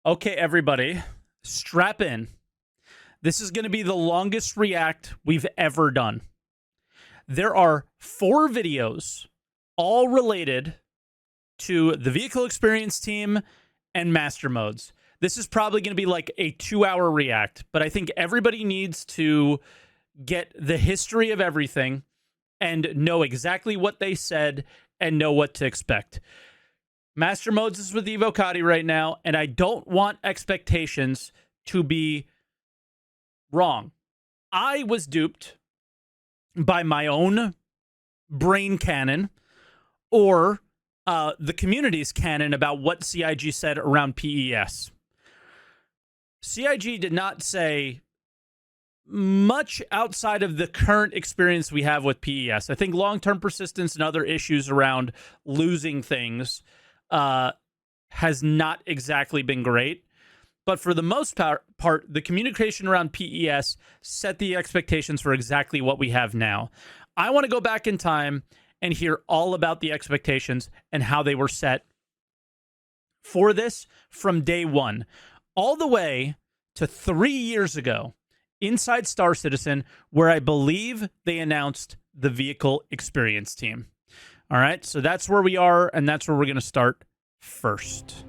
Okay, everybody, strap in. This is going to be the longest react we've ever done. There are 4 videos, all related to the vehicle experience team and master modes. This is probably going to be like a 2-hour react, but I think everybody needs to get the history of everything and know exactly what they said and know what to expect. Master modes is with Evo Cody right now, and I don't want expectations to be wrong. I was duped by my own brain cannon or the community's canon about what CIG said around PES. CIG did not say much outside of the current experience we have with PES. I think long-term persistence and other issues around losing things has not exactly been great. But for the most part, the communication around PES set the expectations for exactly what we have now. I want to go back in time and hear all about the expectations and how they were set for this from day one, all the way to 3 years ago inside Star Citizen, where I believe they announced the vehicle experience team. All right, so that's where we are, and that's where we're going to start first.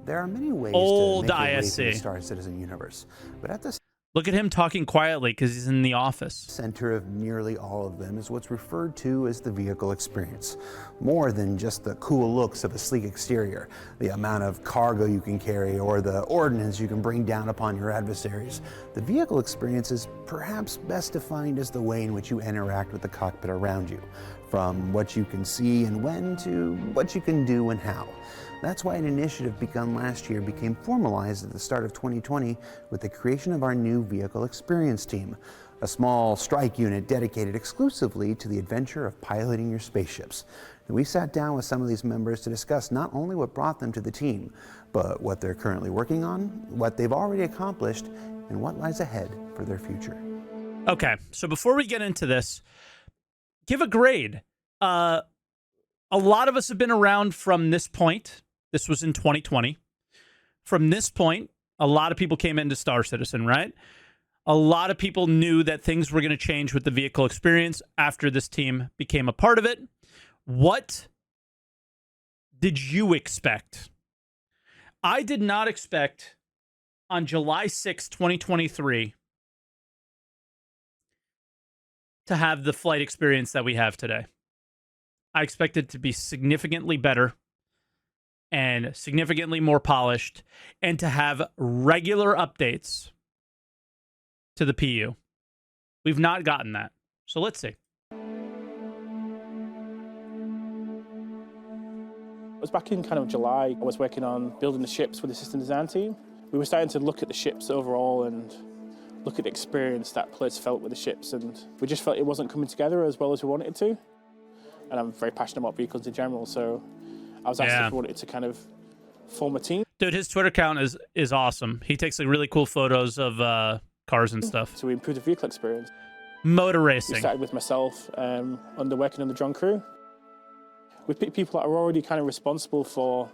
There are many ways Old to make your way ISC. through the Star Citizen universe, but at the Look at him talking quietly because he's in the office. center of nearly all of them is what's referred to as the vehicle experience. More than just the cool looks of a sleek exterior, the amount of cargo you can carry, or the ordnance you can bring down upon your adversaries. The vehicle experience is perhaps best defined as the way in which you interact with the cockpit around you, from what you can see and when to what you can do and how. That's why an initiative begun last year became formalized at the start of 2020 with the creation of our new vehicle experience team, a small strike unit dedicated exclusively to the adventure of piloting your spaceships. And we sat down with some of these members to discuss not only what brought them to the team, but what they're currently working on, what they've already accomplished, and what lies ahead for their future. Okay, so before we get into this, give a grade. A lot of us have been around from this point. This was in 2020. From this point, a lot of people came into Star Citizen, right? A lot of people knew that things were going to change with the vehicle experience after this team became a part of it. What did you expect? I did not expect on July 6, 2023, to have the flight experience that we have today. I expected it to be significantly better and significantly more polished, and to have regular updates to the PU. We've not gotten that. So let's see. It was back in kind of July. I was working on building the ships with the system design team. We were starting to look at the ships overall and look at the experience that players felt with the ships, and we just felt it wasn't coming together as well as we wanted it to. And I'm very passionate about vehicles in general, so I was asked if we wanted to kind of form a team. Dude, his Twitter account is awesome. He takes like really cool photos of cars and stuff. So we improved the vehicle experience. Motor racing. We started with myself working on the John crew. We picked people that are already kind of responsible for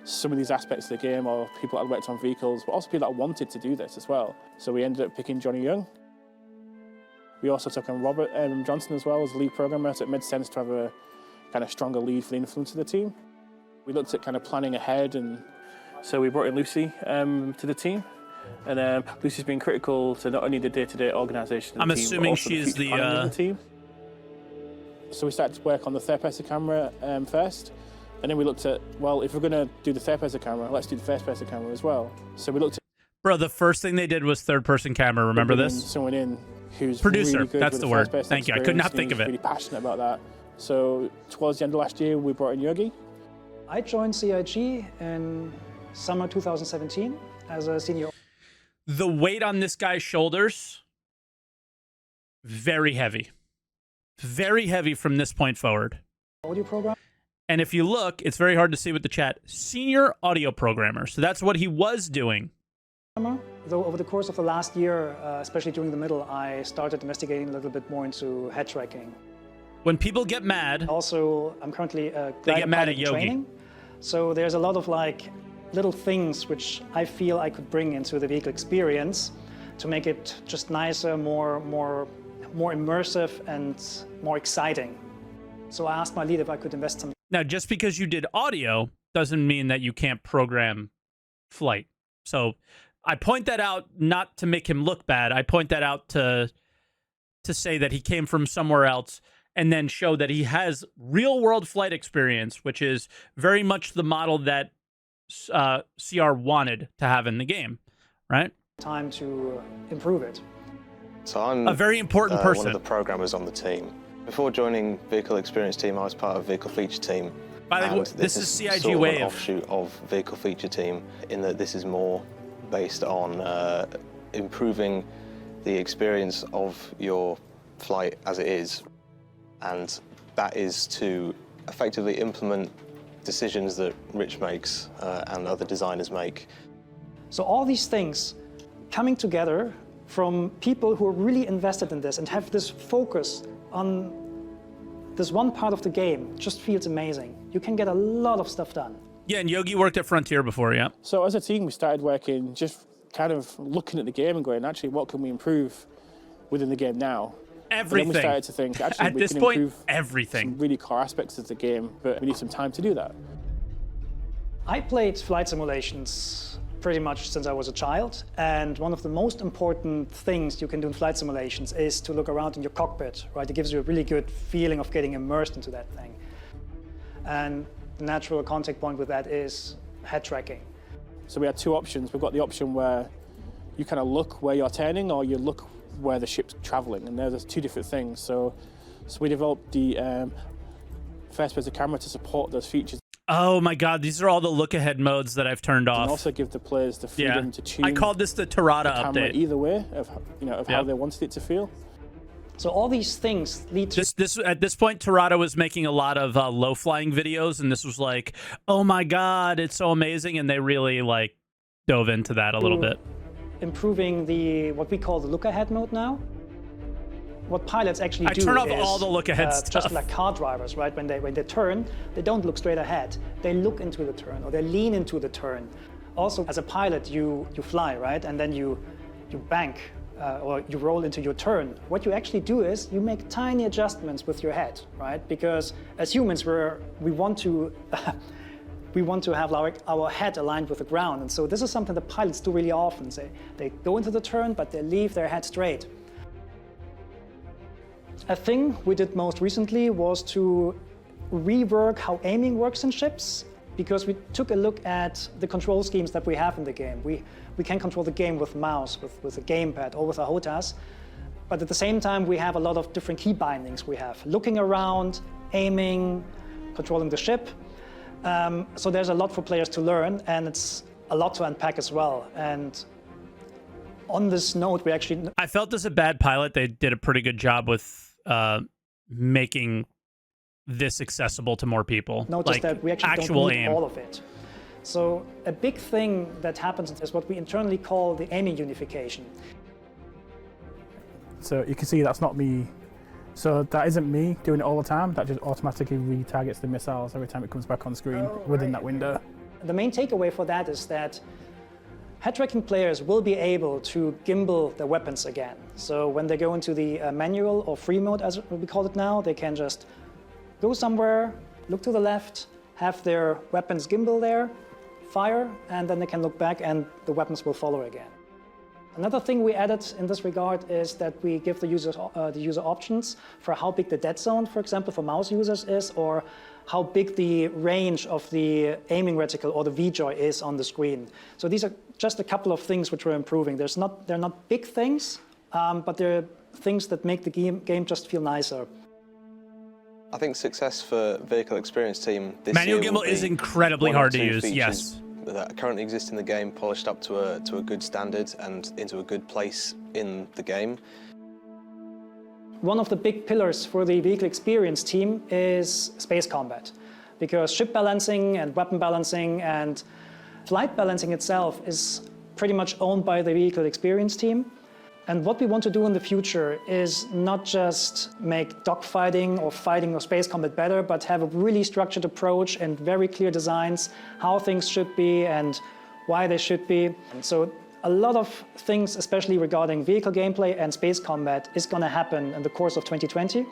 some of these aspects of the game, or people that had worked on vehicles, but also people that wanted to do this as well. So we ended up picking Johnny Young. We also took on Robert Johnson as well as lead programmer, so it made sense to have a kind of stronger lead for the influence of the team. We looked at kind of planning ahead, and so we brought in Lucy to the team. And Lucy's been critical to not only the day-to-day organisation of the team, assuming but also she's the future planning of the team. So we started to work on the third-person camera first, and then we looked at, well, if we're going to do the third-person camera, let's do the first-person camera as well. So we looked at... Bro, the first thing they did was third-person camera. Remember this? Someone in who's producer. Really good That's with the word. Thank you. I could not think of it. Really passionate about that. So towards the end of last year, we brought in Yogi. I joined CIG in summer 2017 as a senior. The weight on this guy's shoulders, very heavy. Very heavy from this point forward. Audio program. And if you look, it's very hard to see with the chat. Senior audio programmer. So that's what he was doing. Though over the course of the last year, especially during the middle, I started investigating a little bit more into head tracking. When people get mad, Also, I'm currently a They get glider mad pilot at in Yogi. training. So there's a lot of like little things which I feel I could bring into the vehicle experience to make it just nicer, more immersive and more exciting. So I asked my lead if I could invest some. now just because you did audio doesn't mean that you can't program flight. So I point that out not to make him look bad. I point that out to say that he came from somewhere else and then show that he has real world flight experience, which is very much the model that CR wanted to have in the game, right? Time to improve it. So I'm A very important person. one of the programmers on the team. Before joining Vehicle Experience Team, I was part of Vehicle Feature Team. By the way, And this is CIG sort of Wave. an offshoot of Vehicle Feature Team, in that this is more based on improving the experience of your flight as it is, and that is to effectively implement decisions that Rich makes and other designers make. So all these things coming together from people who are really invested in this and have this focus on this one part of the game just feels amazing. You can get a lot of stuff done. Yeah, and Yogi worked at Frontier before, yeah. So as a team, we started working, just kind of looking at the game and going, actually, what can we improve within the game now? And then we Everything. started to think, actually, At we this can point, improve everything. some really core aspects of the game, but we need some time to do that. I played flight simulations pretty much since I was a child, and one of the most important things you can do in flight simulations is to look around in your cockpit, right? It gives you a really good feeling of getting immersed into that thing. And the natural contact point with that is head tracking. So we had two options. We've got the option where you kind of look where you're turning, or you look where the ship's traveling, and there's two different things. So we developed the first-person camera to support those features, Oh my God, these are all the look ahead modes that I've turned and off. also give the players the freedom Yeah, to tune I called this the Tirada the camera update. either way of how Yep. they wanted it to feel. So all these things lead to This at this point, Tirada was making a lot of low flying videos, and this was like, oh my God, it's so amazing, and they really like dove into that a little bit. improving the what we call the look ahead mode now. What pilots actually I do turn off is all the look ahead just stuff. like car drivers, right? When they turn, they don't look straight ahead. They look into the turn, or they lean into the turn. Also, as a pilot, you fly, right? And then you bank or you roll into your turn. What you actually do is you make tiny adjustments with your head, right? Because as humans, we want to we want to have our head aligned with the ground, and so this is something that pilots do really often. They go into the turn, but they leave their head straight. A thing we did most recently was to rework how aiming works in ships, because we took a look at the control schemes that we have in the game. We can control the game with mouse, with a gamepad, or with a HOTAS, but at the same time we have a lot of different key bindings we have. Looking around, aiming, controlling the ship. So there's a lot for players to learn, and it's a lot to unpack as well. And on this note, we actually... I felt as a bad pilot, they did a pretty good job with making this accessible to more people. Notice like that we actually actual don't need aim. all of it. So a big thing that happens is what we internally call the aiming unification. So you can see that's not me. So that isn't me doing it all the time. That just automatically retargets the missiles every time it comes back on screen within that window. The main takeaway for that is that head tracking players will be able to gimbal their weapons again. So when they go into the manual or free mode, as we call it now, they can just go somewhere, look to the left, have their weapons gimbal there, fire, and then they can look back and the weapons will follow again. Another thing we added in this regard is that we give the user options for how big the dead zone, for example, for mouse users is, or how big the range of the aiming reticle or the VJoy is on the screen. So these are just a couple of things which we're improving. They're not big things, but they're things that make the game just feel nicer. I think success for Vehicle Experience Team this Manual year will gimbal is be incredibly one or hard to two use, features yes. that currently exist in the game, polished up to a good standard and into a good place in the game. One of the big pillars for the Vehicle Experience Team is space combat, because ship balancing and weapon balancing and flight balancing itself is pretty much owned by the Vehicle Experience Team. And what we want to do in the future is not just make dogfighting or fighting or space combat better, but have a really structured approach and very clear designs, how things should be and why they should be. And so a lot of things, especially regarding vehicle gameplay and space combat, is going to happen in the course of 2020.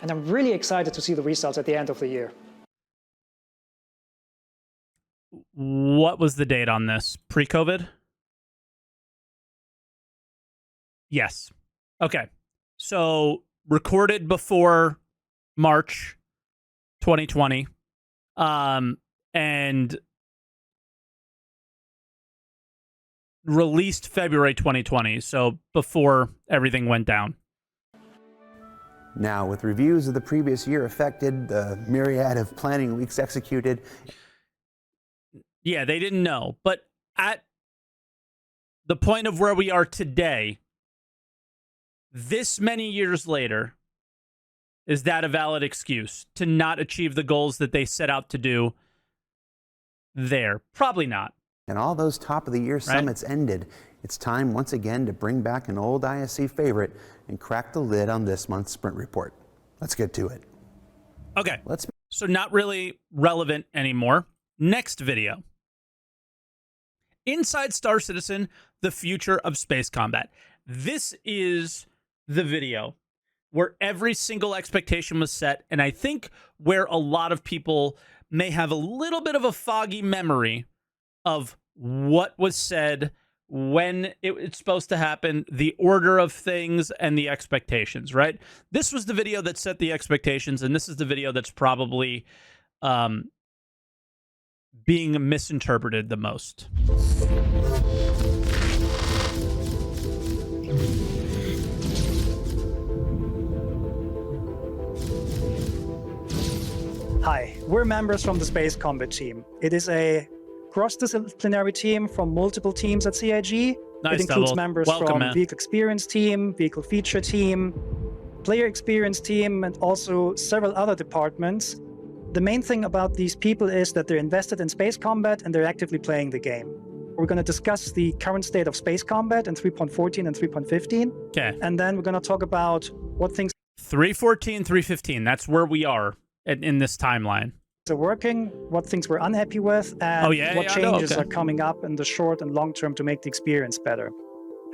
And I'm really excited to see the results at the end of the year. What was the date on this? Pre-COVID? Yes. Okay. So recorded before March 2020. And released February 2020. So before everything went down. Now, with reviews of the previous year affected, the myriad of planning weeks executed. Yeah, they didn't know. But at the point of where we are today, this many years later, is that a valid excuse to not achieve the goals that they set out to do there? Probably not. And all those top-of-the-year summits ended. It's time once again to bring back an old ISC favorite and crack the lid on this month's sprint report. Let's get to it. Okay. So not really relevant anymore. Next video. Inside Star Citizen, the future of space combat. This is the video where every single expectation was set, and I think where a lot of people may have a little bit of a foggy memory of what was said, when it's supposed to happen, the order of things, and the expectations, right? This was the video that set the expectations, and this is the video that's probably being misinterpreted the most. Hi, we're members from the Space Combat team. It is a cross-disciplinary team from multiple teams at CIG. Nice, it includes Double. members Welcome, from man. Vehicle Experience team, Vehicle Feature team, Player Experience team, and also several other departments. The main thing about these people is that they're invested in space combat and they're actively playing the game. We're going to discuss the current state of space combat in 3.14 and 3.15. Okay. And then we're going to talk about what things 3.14, 3.15. That's where we are in this timeline. are working, what things we're unhappy with, and what changes are coming up in the short and long term to make the experience better.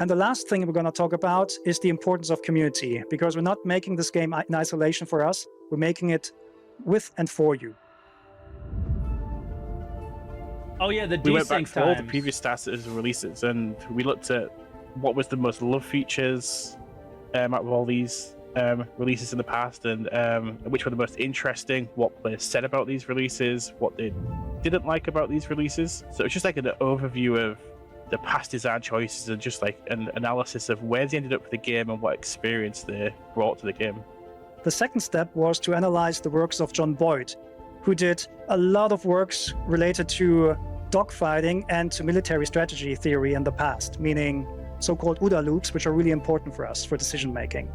And the last thing we're going to talk about is the importance of community, because we're not making this game in isolation for us, we're making it with and for you. Oh yeah, the We went back desync to all the times. previous Star Citizen releases, and we looked at what was the most loved features out of all these releases in the past, and which were the most interesting, what players said about these releases, what they didn't like about these releases. So it's just like an overview of the past design choices and just like an analysis of where they ended up with the game and what experience they brought to the game. The second step was to analyze the works of John Boyd, who did a lot of works related to dogfighting and to military strategy theory in the past, meaning so-called OODA loops, which are really important for us for decision making.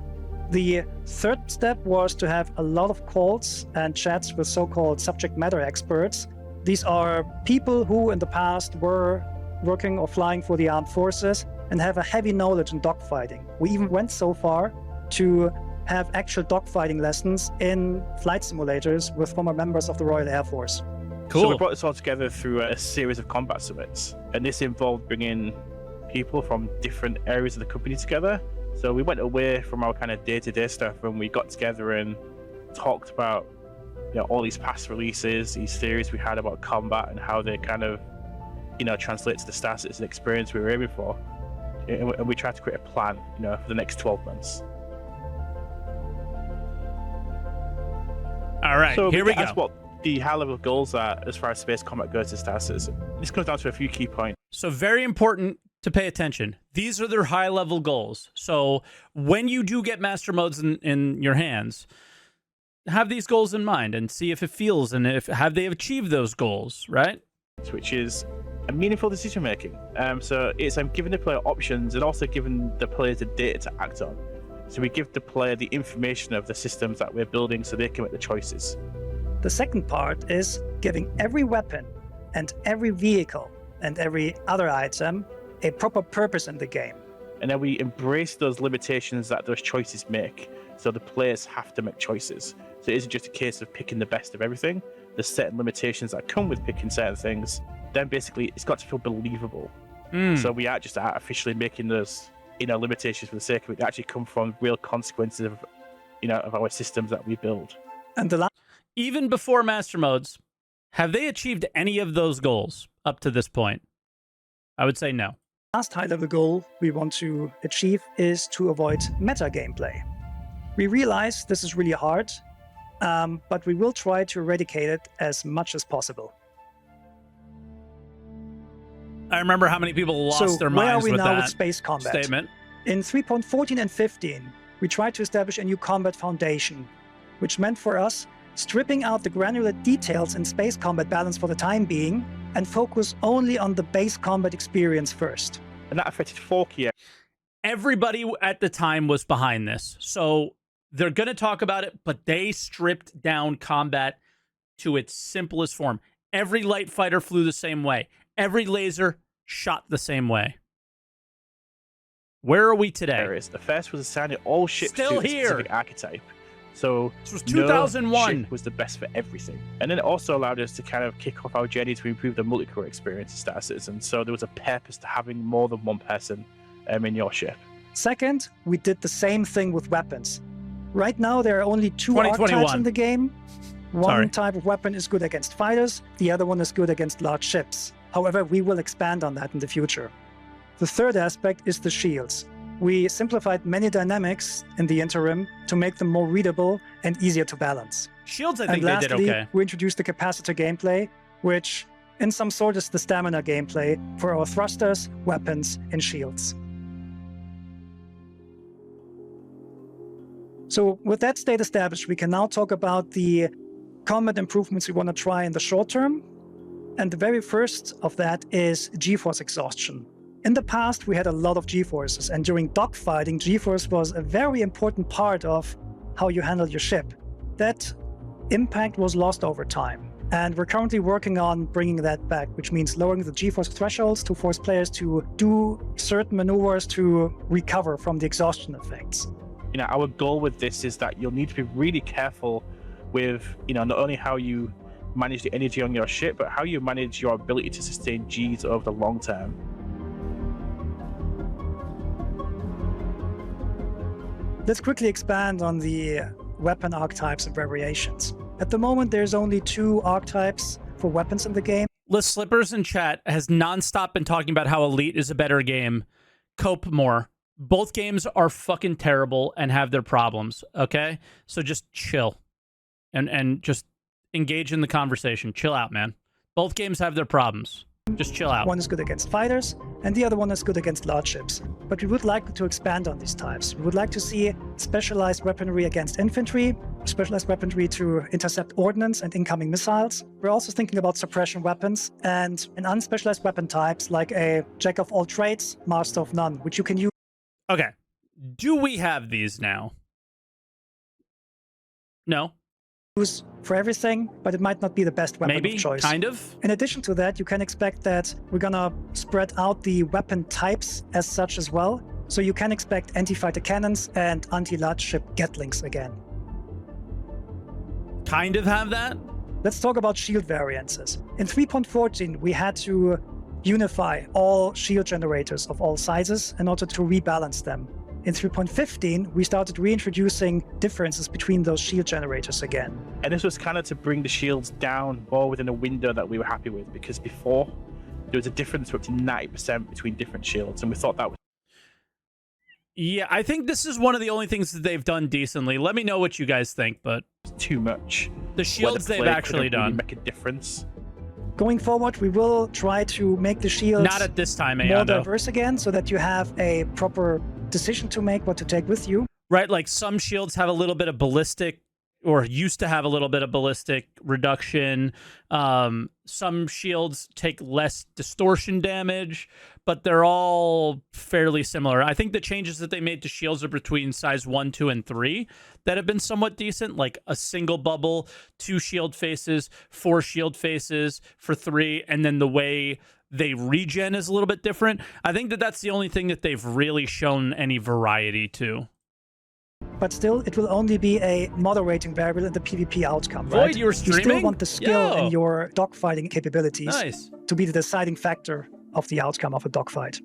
The third step was to have a lot of calls and chats with so-called subject matter experts. These are people who in the past were working or flying for the armed forces and have a heavy knowledge in dogfighting. We even went so far to have actual dogfighting lessons in flight simulators with former members of the Royal Air Force. Cool. So we brought this all together through a series of combat summits, and this involved bringing people from different areas of the company together. So we went away from our kind of day-to-day stuff, and we got together and talked about, you know, all these past releases, these theories we had about combat and how they kind of, you know, translate to the Star Citizen experience we were aiming for. And we tried to create a plan, you know, for the next 12 months. All right, So here we go. that's what the high-level goals are as far as space combat goes to Star Citizen. This comes down to a few key points. So very important to pay attention. These are their high-level goals. So when you do get master modes in your hands, have these goals in mind and see if it feels and if have they achieved those goals, right? Which is a meaningful decision making. So it's giving the player options and also giving the players the data to act on. So we give the player the information of the systems that we're building so they can make the choices. The second part is giving every weapon and every vehicle and every other item a proper purpose in the game. And then we embrace those limitations that those choices make. So the players have to make choices. So it isn't just a case of picking the best of everything. There's certain limitations that come with picking certain things. Then basically it's got to feel believable. So we aren't just artificially making those, limitations for the sake of it. They actually come from real consequences of, of our systems that we build. And the Even before Master Modes, have they achieved any of those goals up to this point? I would say no. last high-level goal we want to achieve is to avoid meta gameplay. We realize this is really hard, but we will try to eradicate it as much as possible. I remember how many people lost So their where are minds we with now that with space combat? statement. In 3.14 and 15, we tried to establish a new combat foundation, which meant for us stripping out the granular details in space combat balance for the time being and focus only on the base combat experience first. And that affected Forky. Everybody at the time was behind this. So they're going to talk about it, but they stripped down combat to its simplest form. Every light fighter flew the same way. Every laser shot the same way. Where are we today? Areas. The first was assigning all ships Still to a here. specific archetype. So This was no 2001. ship was the best for everything. And then it also allowed us to kind of kick off our journey to improve the multicore experience in Star Citizen. So there was a purpose to having more than one person in your ship. Second, we did the same thing with weapons. Right now, there are only two 2021. archetypes in the game. One Sorry. type of weapon is good against fighters, the other one is good against large ships. However, we will expand on that in the future. The third aspect is the shields. We simplified many dynamics in the interim to make them more readable and easier to balance. Shields, I And think they lastly, did okay. we introduced the capacitor gameplay, which in some sort is the stamina gameplay for our thrusters, weapons, and shields. So with that state established, we can now talk about the combat improvements we want to try in the short term. And the very first of that is G-force exhaustion. In the past, we had a lot of G-forces, and during dogfighting, G-force was a very important part of how you handle your ship. That impact was lost over time, and we're currently working on bringing that back, which means lowering the G-force thresholds to force players to do certain maneuvers to recover from the exhaustion effects. Our goal with this is that you'll need to be really careful with, not only how you manage the energy on your ship, but how you manage your ability to sustain Gs over the long term. Let's quickly expand on the weapon archetypes and variations. At the moment, there's only 2 archetypes for weapons in the game. Liz Slippers in chat has nonstop been talking about how Elite is a better game. Cope more. Both games are fucking terrible and have their problems, okay? So just chill. And just engage in the conversation. Chill out, man. Both games have their problems. Just chill out. One is good against fighters, and the other one is good against large ships. But we would like to expand on these types. We would like to see specialized weaponry against infantry, specialized weaponry to intercept ordnance and incoming missiles. We're also thinking about suppression weapons and an unspecialized weapon types like a jack of all trades, master of none, which you can Okay. Do we have these now? No. use for everything, but it might not be the best weapon Maybe. of choice. Kind of. In addition to that, you can expect that we're gonna spread out the weapon types as such as well. So you can expect anti-fighter cannons and anti-large ship Gatlings again. Kind of have that. Let's talk about shield variances. In 3.14, we had to unify all shield generators of all sizes in order to rebalance them. In 3.15, we started reintroducing differences between those shield generators again. And this was kind of to bring the shields down more within a window that we were happy with, because before there was a difference of up to 90% between different shields, and we thought that was Yeah, I think this is one of the only things that they've done decently. Let me know what you guys think, but too much. the shields they've player actually couldn't really done. make a difference. Going forward, we will try to make the shields Not at this time, more Ayando. diverse again, so that you have a proper decision to make what to take with you. Right, like some shields have a little bit of ballistic, or used to have a little bit of ballistic reduction. Some shields take less distortion damage, but they're all fairly similar. I think the changes that they made to shields are between size 1, 2, and 3 that have been somewhat decent, like a single bubble, 2 shield faces, 4 shield faces for 3, and then the way they regen is a little bit different. I think that that's the only thing that they've really shown any variety to. But still, it will only be a moderating variable in the PvP outcome, Void, right? you were still streaming? want the skill Yo. in your dogfighting capabilities Nice. to be the deciding factor of the outcome of a dogfight.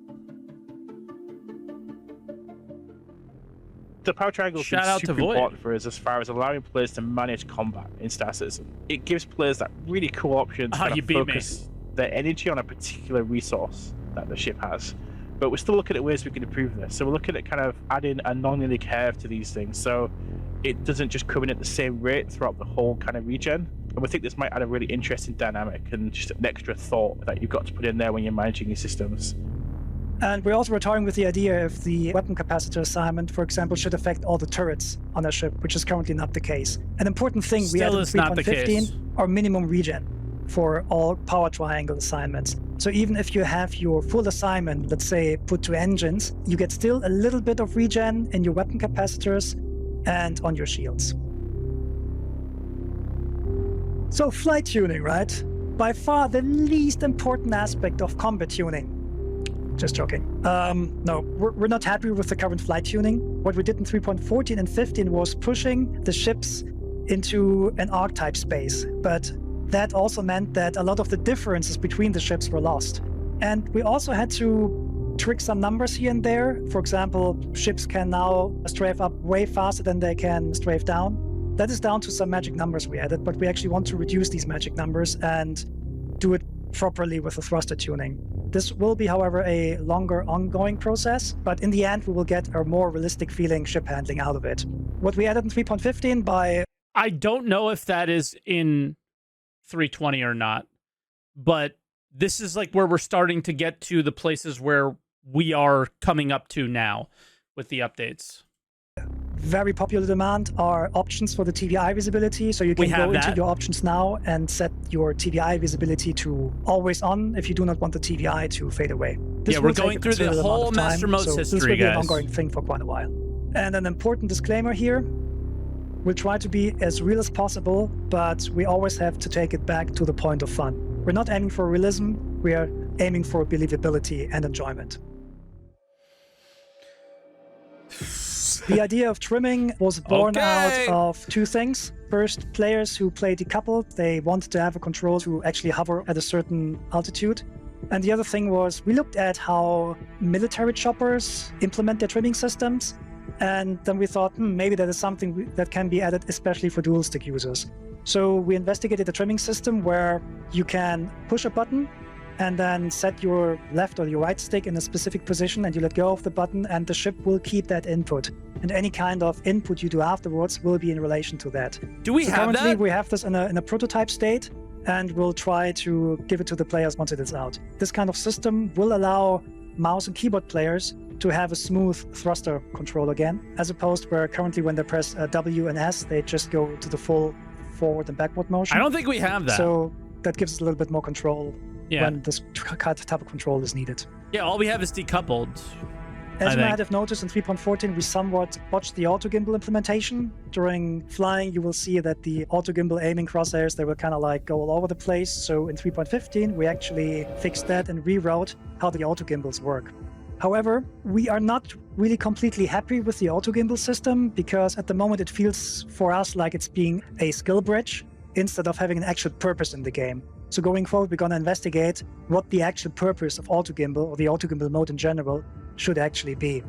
The power triangle is Shout out to super Void. important for us as far as allowing players to manage combat in Star Citizen. It gives players that really cool option to kind you of beat me. focus their energy on a particular resource that the ship has. But we're still looking at ways we can improve this. So we're looking at kind of adding a non-linear curve to these things, so it doesn't just come in at the same rate throughout the whole kind of regen. And we think this might add a really interesting dynamic and just an extra thought that you've got to put in there when you're managing your systems. And we're also retiring with the idea if the weapon capacitor assignment, for example, should affect all the turrets on a ship, which is currently not the case. An important thing we Still added in is not the case. 3.15 are minimum regen for all power triangle assignments. So even if you have your full assignment, let's say, put to engines, you get still a little bit of regen in your weapon capacitors and on your shields. So flight tuning, right? By far the least important aspect of combat tuning. Just joking. No, we're not happy with the current flight tuning. What we did in 3.14 and 15 was pushing the ships into an archetype space, but that also meant that a lot of the differences between the ships were lost. And we also had to trick some numbers here and there. For example, ships can now strafe up way faster than they can strafe down. That is down to some magic numbers we added, but we actually want to reduce these magic numbers and do it properly with the thruster tuning. This will be, however, a longer ongoing process, but in the end, we will get a more realistic feeling ship handling out of it. What we added in 3.15 by... I don't know if that is in 320 or not, but this is like where we're starting to get to the places where we are coming up to now with the updates. Very popular demand are options for the TVI visibility. So you can go into your options now and set your TVI visibility to always on if you do not want the TVI to fade away. This we're going through the whole Master Modes history, this will be an guys. ongoing thing for quite a while. And an important disclaimer here, we'll try to be as real as possible, but we always have to take it back to the point of fun. We're not aiming for realism, we are aiming for believability and enjoyment. The idea of trimming was born out of two things. First, players who play decoupled, they wanted to have a control to actually hover at a certain altitude. And the other thing was, we looked at how military choppers implement their trimming systems. And then we thought, maybe that is something that can be added, especially for dual stick users. So we investigated a trimming system where you can push a button and then set your left or your right stick in a specific position, and you let go of the button, and the ship will keep that input. And any kind of input you do afterwards will be in relation to that. Do we have currently, that? we have this in a prototype state, and we'll try to give it to the players once it is out. This kind of system will allow mouse and keyboard players to have a smooth thruster control again, as opposed where currently when they press W and S, they just go to the full forward and backward motion. I don't think we have that. So that gives us a little bit more control when this type of control is needed. Yeah, all we have is decoupled. As you might have noticed in 3.14, we somewhat botched the auto gimbal implementation. During flying, you will see that the auto gimbal aiming crosshairs, they will kind of like go all over the place. So in 3.15, we actually fixed that and rewrote how the auto gimbals work. However, we are not really completely happy with the auto gimbal system because at the moment it feels for us like it's being a skill bridge instead of having an actual purpose in the game. So going forward, we're going to investigate what the actual purpose of auto gimbal or the auto gimbal mode in general should actually be.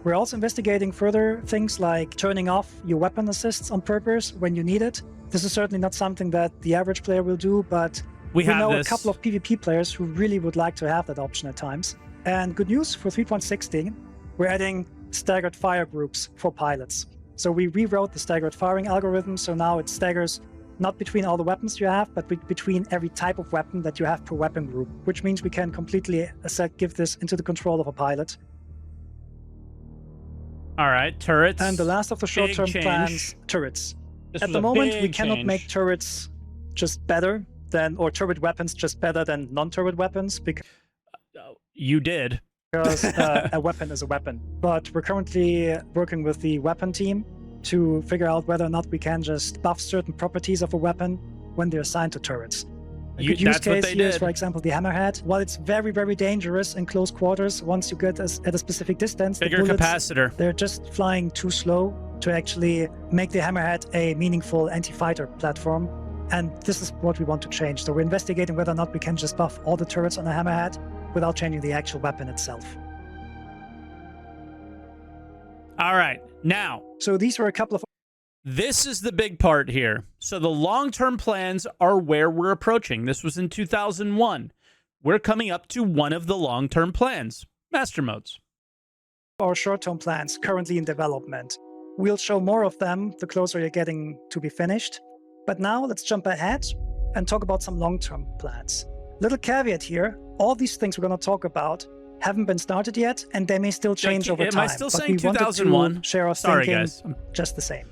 We're also investigating further things like turning off your weapon assists on purpose when you need it. This is certainly not something that the average player will do, but we know a couple of PvP players who really would like to have that option at times. And good news for 3.16, we're adding staggered fire groups for pilots. So we rewrote the staggered firing algorithm, so now it staggers not between all the weapons you have, but between every type of weapon that you have per weapon group, which means we can completely give this into the control of a pilot. All right, turrets. And the last of the short-term plans, turrets. At the moment, we cannot make turrets just better than, or turret weapons just better than non-turret weapons because you did. Because a weapon is a weapon. But we're currently working with the weapon team to figure out whether or not we can just buff certain properties of a weapon when they're assigned to turrets. A good use That's what case they here is, did. for example, the hammerhead. While it's very, very dangerous in close quarters, once you get at a specific distance, Bigger the bullets, capacitor. they're just flying too slow to actually make the hammerhead a meaningful anti-fighter platform. And this is what we want to change. So we're investigating whether or not we can just buff all the turrets on the hammerhead without changing the actual weapon itself. All right. Now, So these were a couple of this is the big part here. So the long-term plans are where we're approaching. This was in 2001. We're coming up to one of the long-term plans, master modes. our short-term plans currently in development. We'll show more of them the closer you're getting to be finished. But now let's jump ahead and talk about some long-term plans. Little caveat here, all these things we're going to talk about haven't been started yet, and they may still change over Am time. I still but saying we wanted 2001? to share our Sorry, thinking guys. just the same.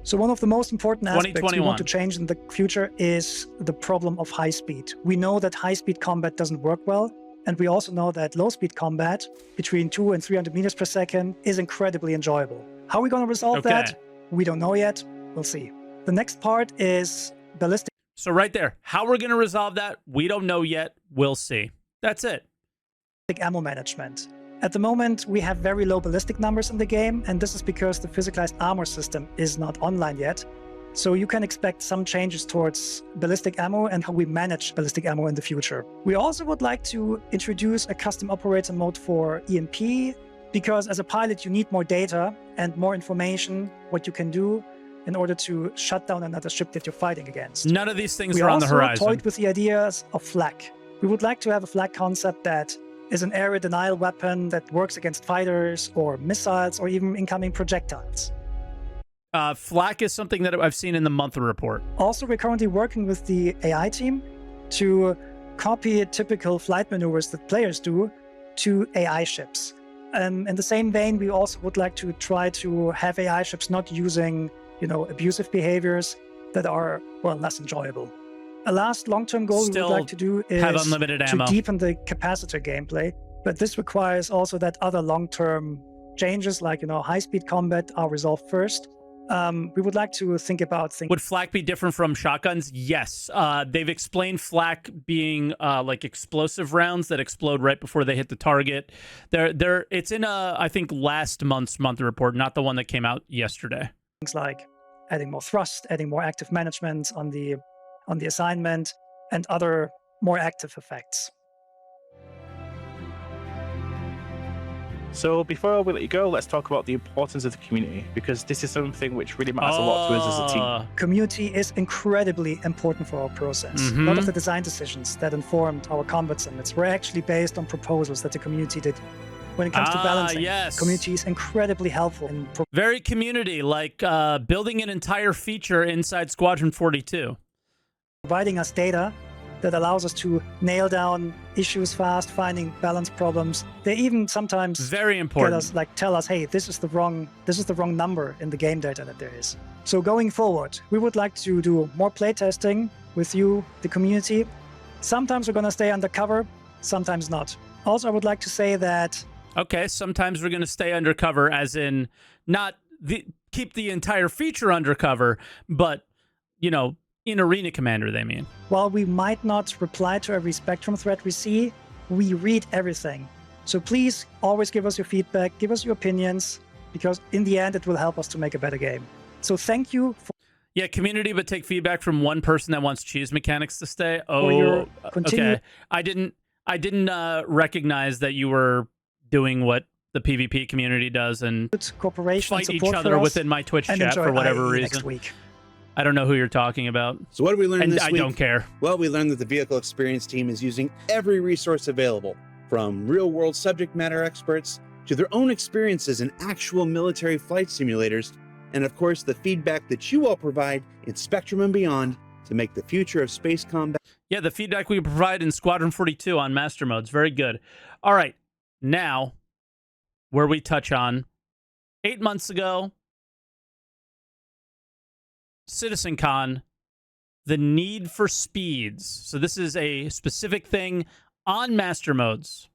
So one of the most important aspects we 2021. want to change in the future is the problem of high speed. We know that high-speed combat doesn't work well, and we also know that low-speed combat between 200 and 300 meters per second is incredibly enjoyable. How are we going to resolve that? We don't know yet. We'll see. The next part is ballistic So right there, how we're going to resolve that, we don't know yet. We'll see. That's it. ammo management. At the moment, we have very low ballistic numbers in the game, and this is because the physicalized armor system is not online yet. So you can expect some changes towards ballistic ammo and how we manage ballistic ammo in the future. We also would like to introduce a custom operator mode for EMP, because as a pilot, you need more data and more information, what you can do in order to shut down another ship that you're fighting against. None of these things We are on the also horizon. toyed with the ideas of flak. We would like to have a flak concept that is an area denial weapon that works against fighters or missiles or even incoming projectiles. Flak is something that I've seen in the monthly report. Also, we're currently working with the AI team to copy typical flight maneuvers that players do to AI ships. In the same vein, we also would like to try to have AI ships not using, abusive behaviors that are, less enjoyable. A last long-term goal we Still would like to do is have unlimited ammo. to deepen the capacitor gameplay, but this requires also that other long-term changes like, high-speed combat are resolved first. We would like to think about things. Would flak be different from shotguns? Yes. They've explained flak being like explosive rounds that explode right before they hit the target. It's in I think last month's monthly report, not the one that came out yesterday. Things like adding more thrust, adding more active management on the assignment, and other more active effects. So before we let you go, let's talk about the importance of the community, because this is something which really matters a lot to us as a team. Community is incredibly important for our process. A lot of the design decisions that informed our combat summits were actually based on proposals that the community did. When it comes to balancing, yes. community is incredibly helpful in Very community, like building an entire feature inside Squadron 42. providing us data that allows us to nail down issues fast, finding balance problems. They even sometimes Very important. tell us, hey, this is the wrong number in the game data that there is. So going forward, we would like to do more playtesting with you, the community. Sometimes we're going to stay undercover, sometimes not. Also, I would like to say that Okay, sometimes we're going to stay undercover, as in not keep the entire feature undercover, but, in Arena Commander, they mean. while we might not reply to every Spectrum threat we see, we read everything. So please always give us your feedback, give us your opinions, because in the end, it will help us to make a better game. So thank you for Yeah, community, but take feedback from one person that wants cheese mechanics to stay. your Oh, continued- okay. I didn't recognize that you were doing what the PvP community does and cooperation and fight each support other for us, within my Twitch and chat enjoy for whatever IE reason. next week. I don't know who you're talking about, So what did we learn and this I week? don't care. Well, we learned that the vehicle experience team is using every resource available, from real-world subject matter experts to their own experiences in actual military flight simulators, and of course the feedback that you all provide in Spectrum and beyond to make the future of space combat. Yeah, the feedback we provide in Squadron 42 on Master Modes. Very good. All right, now, where we touch on 8 months ago, CitizenCon, the need for speeds. So this is a specific thing on Master Modes.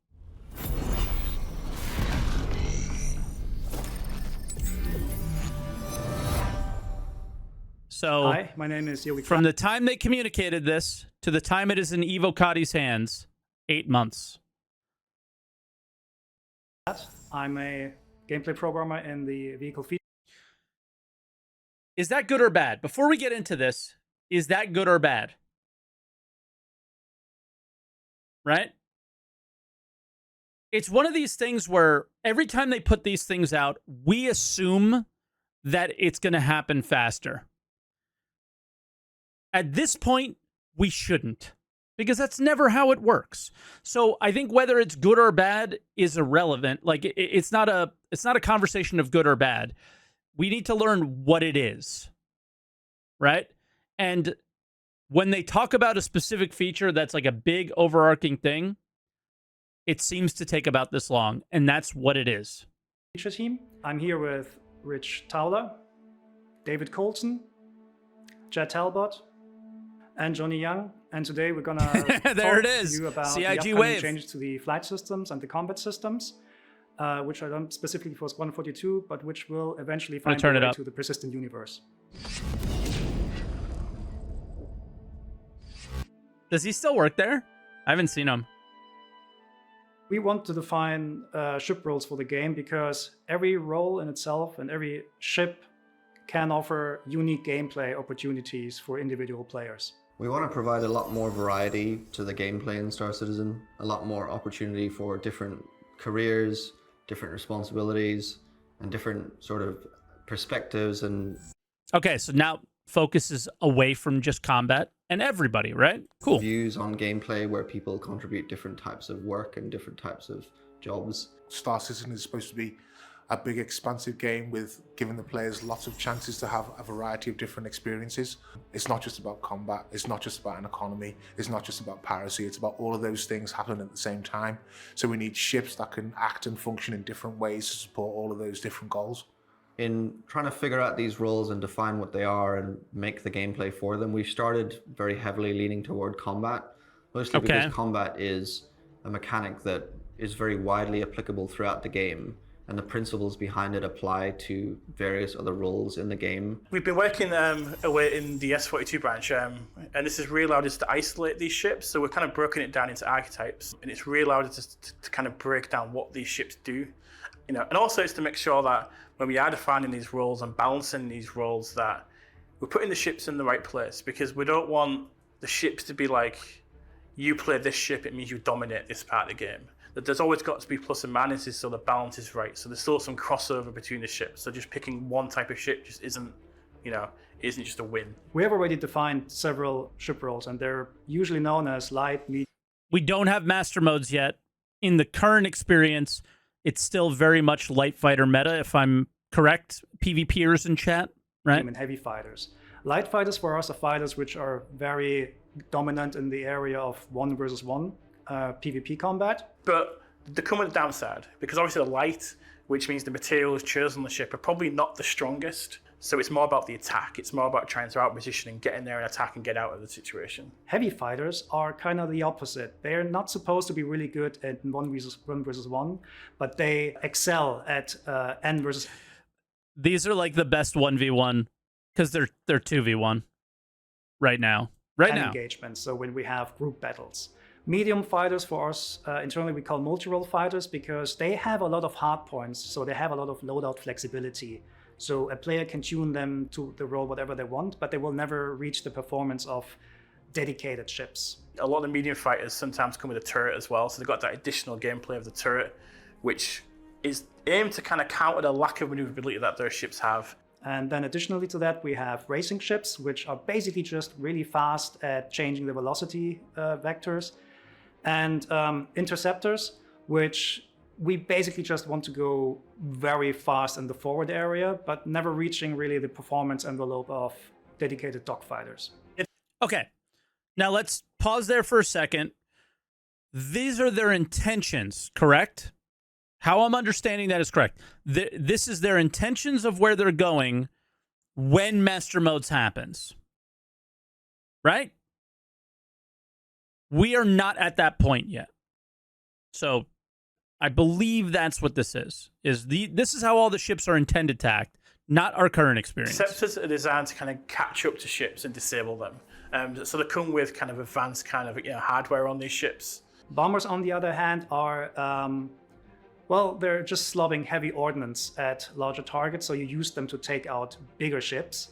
So Hi, my name is Yogi. from the time they communicated this to the time it is in Evo Cotti's hands, 8 months. I'm a gameplay programmer in the vehicle feature. Is that good or bad? Before we get into this, is that good or bad? Right? It's one of these things where every time they put these things out, we assume that it's going to happen faster. At this point, we shouldn't, because that's never how it works. So I think whether it's good or bad is irrelevant. Like it's not a conversation of good or bad. We need to learn what it is, right? And when they talk about a specific feature that's like a big overarching thing, it seems to take about this long, and that's what it is. Feature team. I'm here with Rich Towler, David Colson, Jed Talbot, and Johnny Young. And today we're gonna there it talk is. to you about CIG the upcoming Wave. changes to the flight systems and the combat systems, which are done specifically for Squadron 42, but which will eventually find their way to the persistent universe. Does he still work there? I haven't seen him. We want to define ship roles for the game because every role in itself and every ship can offer unique gameplay opportunities for individual players. We want to provide a lot more variety to the gameplay in Star Citizen, a lot more opportunity for different careers, different responsibilities, and different sort of perspectives. And okay, so now focus is away from just combat and everybody, right? Cool. Views on gameplay where people contribute different types of work and different types of jobs. Star Citizen is supposed to be a big expansive game with giving the players lots of chances to have a variety of different experiences. It's not just about combat, it's not just about an economy, it's not just about piracy, it's about all of those things happening at the same time. So we need ships that can act and function in different ways to support all of those different goals. In trying to figure out these roles and define what they are and make the gameplay for them, we started very heavily leaning toward combat, mostly because combat is a mechanic that is very widely applicable throughout the game, and the principles behind it apply to various other roles in the game. We've been working away in the S42 branch, and this has really allowed us to isolate these ships. So we've kind of broken it down into archetypes, and it's really allowed us to kind of break down what these ships do. You know, and also it's to make sure that when we are defining these roles and balancing these roles, that we're putting the ships in the right place, because we don't want the ships to be like, you play this ship, it means you dominate this part of the game. That there's always got to be plus and minuses so the balance is right. So there's still some crossover between the ships. So just picking one type of ship just isn't just a win. We have already defined several ship roles, and they're usually known as light, medium. We don't have master modes yet. In the current experience, it's still very much light fighter meta, if I'm correct, PvPers in chat, right? And heavy fighters. Light fighters for us are fighters which are very dominant in the area of 1 versus 1 PvP combat. But they come with a downside, because obviously the light, which means the materials chosen on the ship, are probably not the strongest. So it's more about the attack. It's more about trying to outposition and get in there and attack and get out of the situation. Heavy fighters are kind of the opposite. They're not supposed to be really good at 1 versus 1, but they excel at N versus. These are like the best 1v1 because they're 2v1 right now. Engagements. So when we have group battles. Medium fighters for us, internally we call multi-role fighters, because they have a lot of hard points, so they have a lot of loadout flexibility. So a player can tune them to the role whatever they want, but they will never reach the performance of dedicated ships. A lot of the medium fighters sometimes come with a turret as well, so they've got that additional gameplay of the turret, which is aimed to kind of counter the lack of maneuverability that their ships have. And then additionally to that, we have racing ships, which are basically just really fast at changing the velocity vectors. And interceptors, which we basically just want to go very fast in the forward area, but never reaching really the performance envelope of dedicated dogfighters. Okay, now let's pause there for a second. These are their intentions, correct? How I'm understanding that is correct. This is their intentions of where they're going when Master Modes happens, right? We are not at that point yet. So I believe that's what this is. This is how all the ships are intended to act. not our current experience. Interceptors are designed to kind of catch up to ships and disable them. So they come with kind of advanced kind of hardware on these ships. Bombers, on the other hand, are well, they're just slobbing heavy ordnance at larger targets, so you use them to take out bigger ships.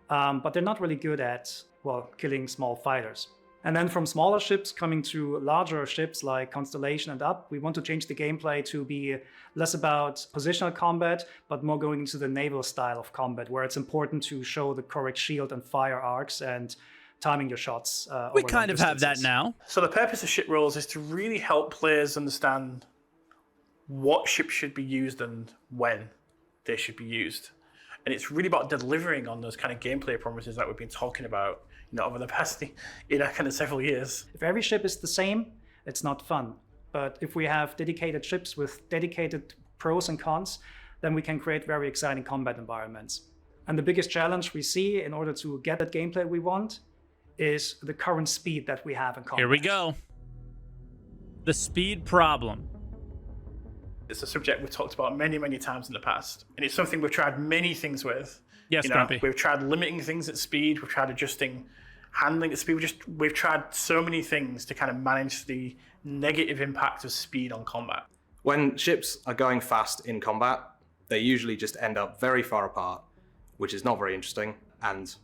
But they're not really good at, well, killing small fighters. And then from smaller ships coming to larger ships like Constellation and up, we want to change the gameplay to be less about positional combat, but more going into the naval style of combat, where it's important to show the correct shield and fire arcs and timing your shots. We kind of have that now. So the purpose of ship roles is to really help players understand what ships should be used and when they should be used. And it's really about delivering on those kind of gameplay promises that we've been talking about over the past kind of several years. If every ship is the same, it's not fun. But if we have dedicated ships with dedicated pros and cons, then we can create very exciting combat environments. And the biggest challenge we see in order to get that gameplay we want is the current speed that we have in combat. Here we go. The speed problem. It's a subject we've talked about many, many times in the past. And it's something we've tried many things with. Yes, Grumpy. We've tried limiting things at speed. We've tried adjusting handling at speed. We've tried so many things to kind of manage the negative impact of speed on combat. When ships are going fast in combat, they usually just end up very far apart, which is not very interesting. And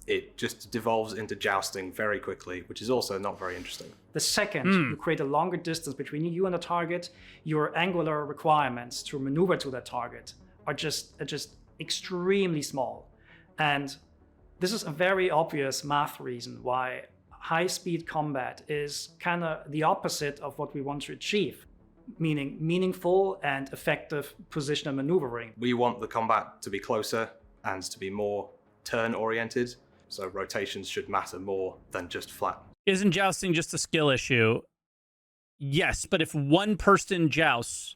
it just devolves into jousting very quickly, which is also not very interesting. The second you create a longer distance between you and the target, your angular requirements to maneuver to that target are just extremely small. And this is a very obvious math reason why high-speed combat is kind of the opposite of what we want to achieve, meaning meaningful and effective positional maneuvering. We want the combat to be closer and to be more turn-oriented, so rotations should matter more than just flat. Isn't jousting just a skill issue? Yes, but if one person jousts,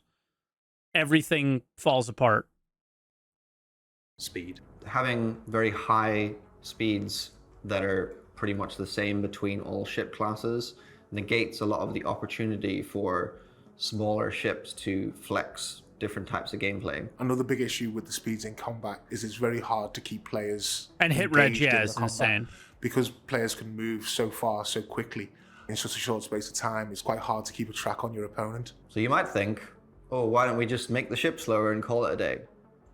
everything falls apart. Speed. Having very high speeds that are pretty much the same between all ship classes negates a lot of the opportunity for smaller ships to flex different types of gameplay. Another big issue with the speeds in combat is it's very hard to keep players and hit reg, yeah, is insane. Because players can move so far so quickly in such a short space of time. It's quite hard to keep a track on your opponent. So you might think, oh, why don't we just make the ship slower and call it a day?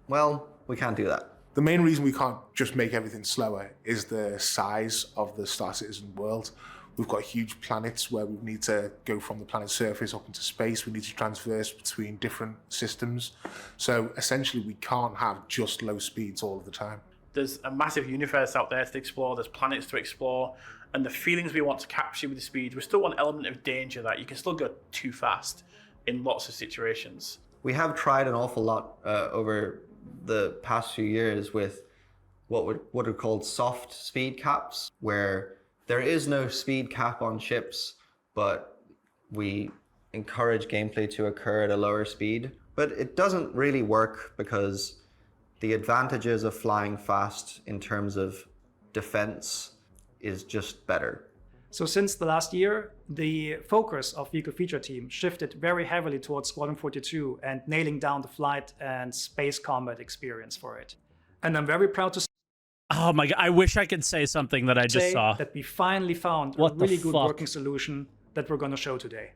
Well, we can't do that. The main reason we can't just make everything slower is the size of the Star Citizen world. We've got huge planets where we need to go from the planet's surface up into space. We need to transverse between different systems. So essentially, we can't have just low speeds all of the time. There's a massive universe out there to explore. There's planets to explore. And the feelings we want to capture with the speed, we still want an element of danger that you can still go too fast in lots of situations. We have tried an awful lot over the past few years with what are called soft speed caps, where there is no speed cap on ships, but we encourage gameplay to occur at a lower speed. But it doesn't really work because the advantages of flying fast in terms of defense is just better. So since the last year, the focus of Vehicle Feature Team shifted very heavily towards Squadron 42 and nailing down the flight and space combat experience for it. And I'm very proud to say, oh my God, I wish I could say something that I just saw. That we finally found a really good working solution that we're going to show today.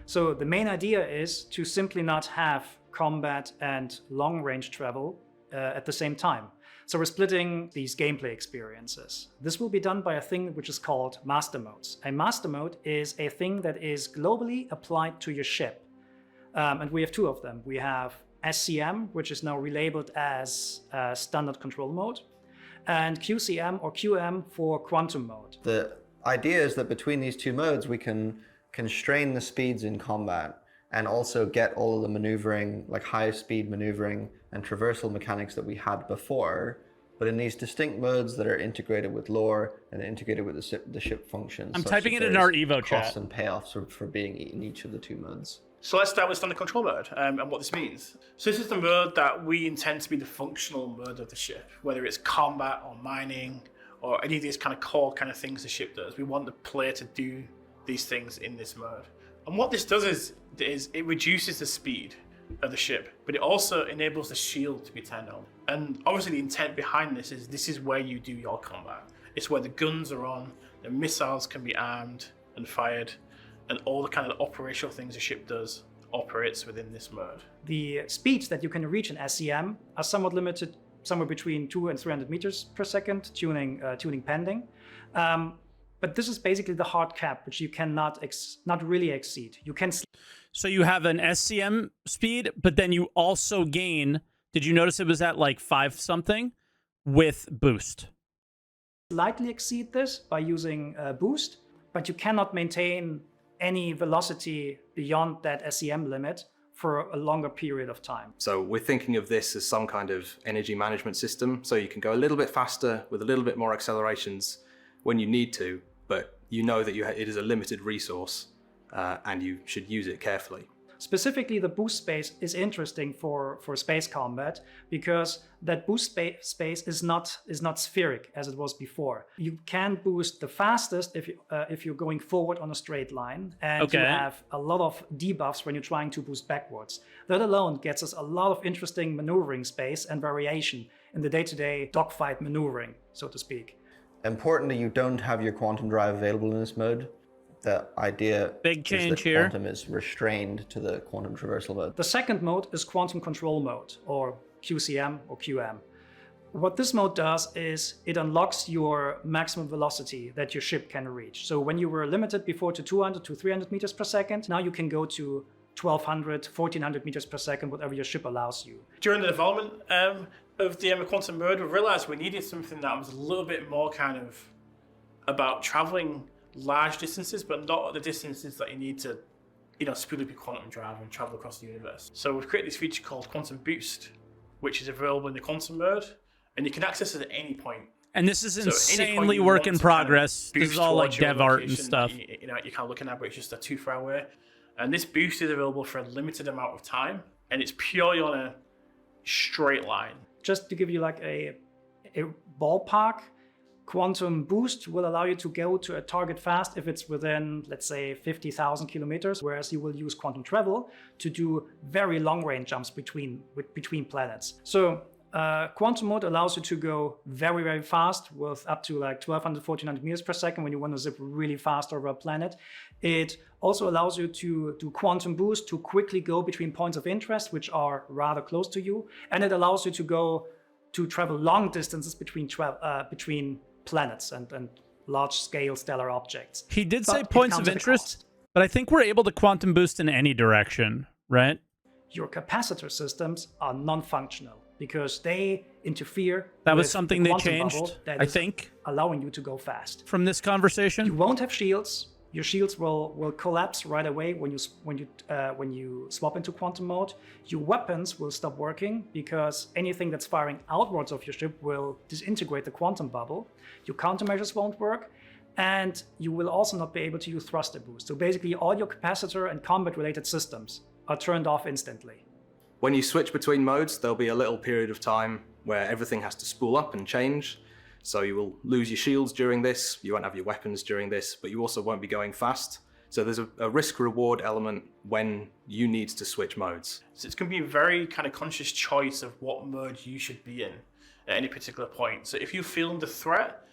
So the main idea is to simply not have combat and long-range travel at the same time. So we're splitting these gameplay experiences. This will be done by a thing which is called master modes. A master mode is a thing that is globally applied to your ship. And we have two of them. We have SCM, which is now relabeled as standard control mode, and QCM or QM for quantum mode. The idea is that between these two modes, we can constrain the speeds in combat and also get all of the maneuvering, like high speed maneuvering and traversal mechanics that we had before, but in these distinct modes that are integrated with lore and integrated with the ship functions. I'm typing it in our Evo chat. Costs and payoffs for being in each of the two modes. So let's start with standard control mode and what this means. So this is the mode that we intend to be the functional mode of the ship, whether it's combat or mining or any of these kind of core kind of things the ship does. We want the player to do these things in this mode. And what this does is it reduces the speed of the ship, but it also enables the shield to be turned on. And obviously the intent behind this is where you do your combat. It's where the guns are on, the missiles can be armed and fired, and all the kind of operational things a ship does operates within this mode. The speeds that you can reach in SCM are somewhat limited, somewhere between 200 and 300 meters per second, tuning pending. But this is basically the hard cap, which you cannot not really exceed. You can. So you have an SCM speed, but then you also gain. Did you notice it was at like 5 something with boost? Slightly exceed this by using boost, but you cannot maintain any velocity beyond that SCM limit for a longer period of time. So we're thinking of this as some kind of energy management system, so you can go a little bit faster with a little bit more accelerations when you need to, but you know that it is a limited resource and you should use it carefully. Specifically, the boost space is interesting for space combat because that boost space is not spheric as it was before. You can boost the fastest if you're going forward on a straight line, and you have a lot of debuffs when you're trying to boost backwards. That alone gets us a lot of interesting maneuvering space and variation in the day-to-day dogfight maneuvering, so to speak. Importantly, you don't have your quantum drive available in this mode. The idea big change is that here. Quantum is restrained to the quantum traversal mode. The second mode is quantum control mode, or QCM or QM. What this mode does is it unlocks your maximum velocity that your ship can reach. So when you were limited before to 200 to 300 meters per second, now you can go to 1200, 1400 meters per second, whatever your ship allows you. During the development of the quantum mode, we realized we needed something that was a little bit more kind of about traveling large distances, but not the distances that you need to, speed up your quantum drive and travel across the universe. So we've created this feature called Quantum Boost, which is available in the quantum mode, and you can access it at any point. And this is insanely work in progress. This is all like dev art and stuff. You're kind of looking at, but it's just a too far away. And this boost is available for a limited amount of time, and it's purely on a straight line. Just to give you like a ballpark, Quantum Boost will allow you to go to a target fast if it's within, let's say, 50,000 kilometers, whereas you will use Quantum Travel to do very long-range jumps between planets. So Quantum Mode allows you to go very, very fast with up to like 1200, 1400 meters per second when you want to zip really fast over a planet. It also allows you to do Quantum Boost to quickly go between points of interest, which are rather close to you. And it allows you to travel long distances between planets and large-scale stellar objects. He did say points of interest, but I think we're able to quantum boost in any direction, right? Your capacitor systems are non-functional because they interfere. That was something they changed, I think, allowing you to go fast. From this conversation, you won't have shields. Your shields will collapse right away when you swap into quantum mode. Your weapons will stop working because anything that's firing outwards of your ship will disintegrate the quantum bubble. Your countermeasures won't work, and you will also not be able to use thruster boost. So basically, all your capacitor and combat-related systems are turned off instantly. When you switch between modes, there'll be a little period of time where everything has to spool up and change. So you will lose your shields during this, you won't have your weapons during this, but you also won't be going fast. So there's a risk-reward element when you need to switch modes. So it's going to be a very kind of conscious choice of what mode you should be in at any particular point. So if you feel under threat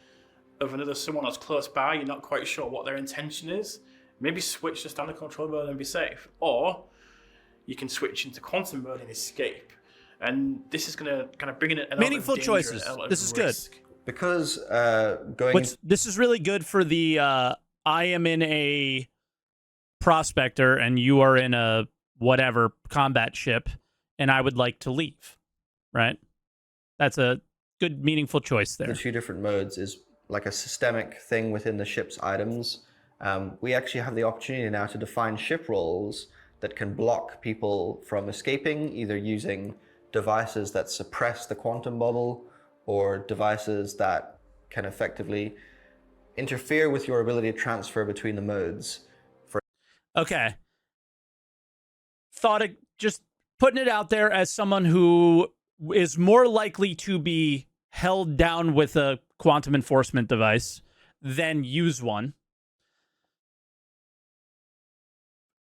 of someone that's close by, you're not quite sure what their intention is, maybe switch to standard control mode and be safe. Or you can switch into quantum mode and escape. And this is going to kind of bring in an meaningful choices. This is good. Because this is really good for the I am in a prospector and you are in a whatever combat ship and I would like to leave, right? That's a good, meaningful choice there. The two different modes is like a systemic thing within the ship's items. We actually have the opportunity now to define ship roles that can block people from escaping, either using devices that suppress the quantum bubble or devices that can effectively interfere with your ability to transfer between the modes. Okay. Just putting it out there as someone who is more likely to be held down with a quantum enforcement device than use one.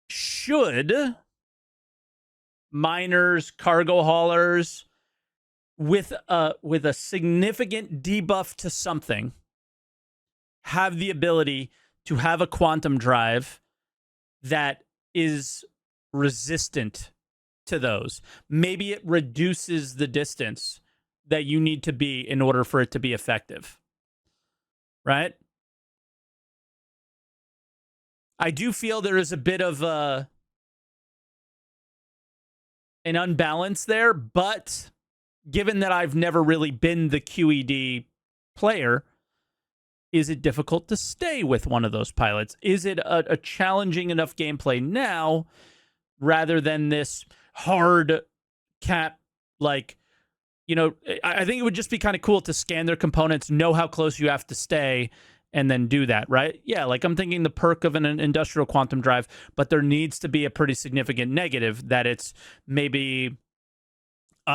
Should miners, cargo haulers, with a significant debuff to something, have the ability to have a quantum drive that is resistant to those. Maybe it reduces the distance that you need to be in order for it to be effective. Right? I do feel there is a bit of an unbalance there, but given that I've never really been the QED player, is it difficult to stay with one of those pilots? Is it a challenging enough gameplay now rather than this hard cap? Like, you know, I think it would just be kind of cool to scan their components, know how close you have to stay, and then do that, right? Yeah, like I'm thinking the perk of an industrial quantum drive, but there needs to be a pretty significant negative that it's maybe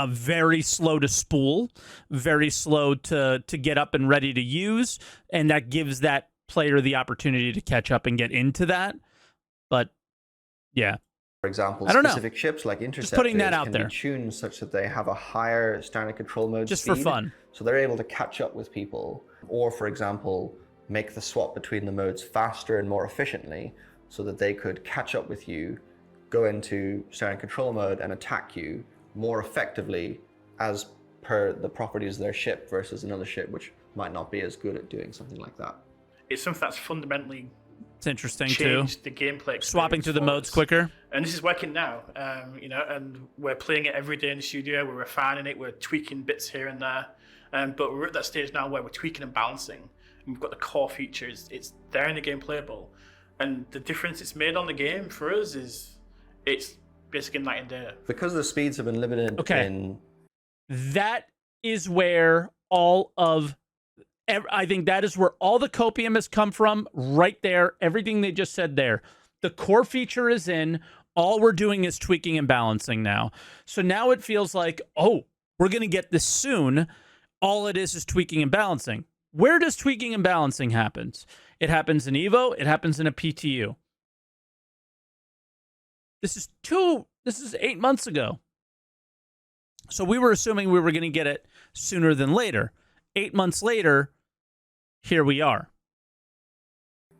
very slow to spool, very slow to get up and ready to use, and that gives that player the opportunity to catch up and get into that. But yeah, for example, I don't specific know. ships like interceptors Just putting that out can there. be tuned such that they have a higher standard control mode Just speed, for fun. so they're able to catch up with people, or for example, make the swap between the modes faster and more efficiently, so that they could catch up with you, go into standard control mode, and attack you more effectively as per the properties of their ship versus another ship which might not be as good at doing something like that. It's something that's fundamentally it's interesting too. changed the gameplay. Swapping through the modes quicker. And this is working now, you know, and we're playing it every day in the studio. We're refining it. We're tweaking bits here and there. But we're at that stage now where we're tweaking and balancing. And we've got the core features. It's there in the game playable. And the difference it's made on the game for us is it's basically night and day. Because the speeds have been limited in... That is where all of... I think that is where all the copium has come from, right there. Everything they just said there. The core feature is in. All we're doing is tweaking and balancing now. So now it feels like, oh, we're going to get this soon. All it is tweaking and balancing. Where does tweaking and balancing happen? It happens in Evo. It happens in a PTU. This is 8 months ago. So we were assuming we were going to get it sooner than later. 8 months later, here we are.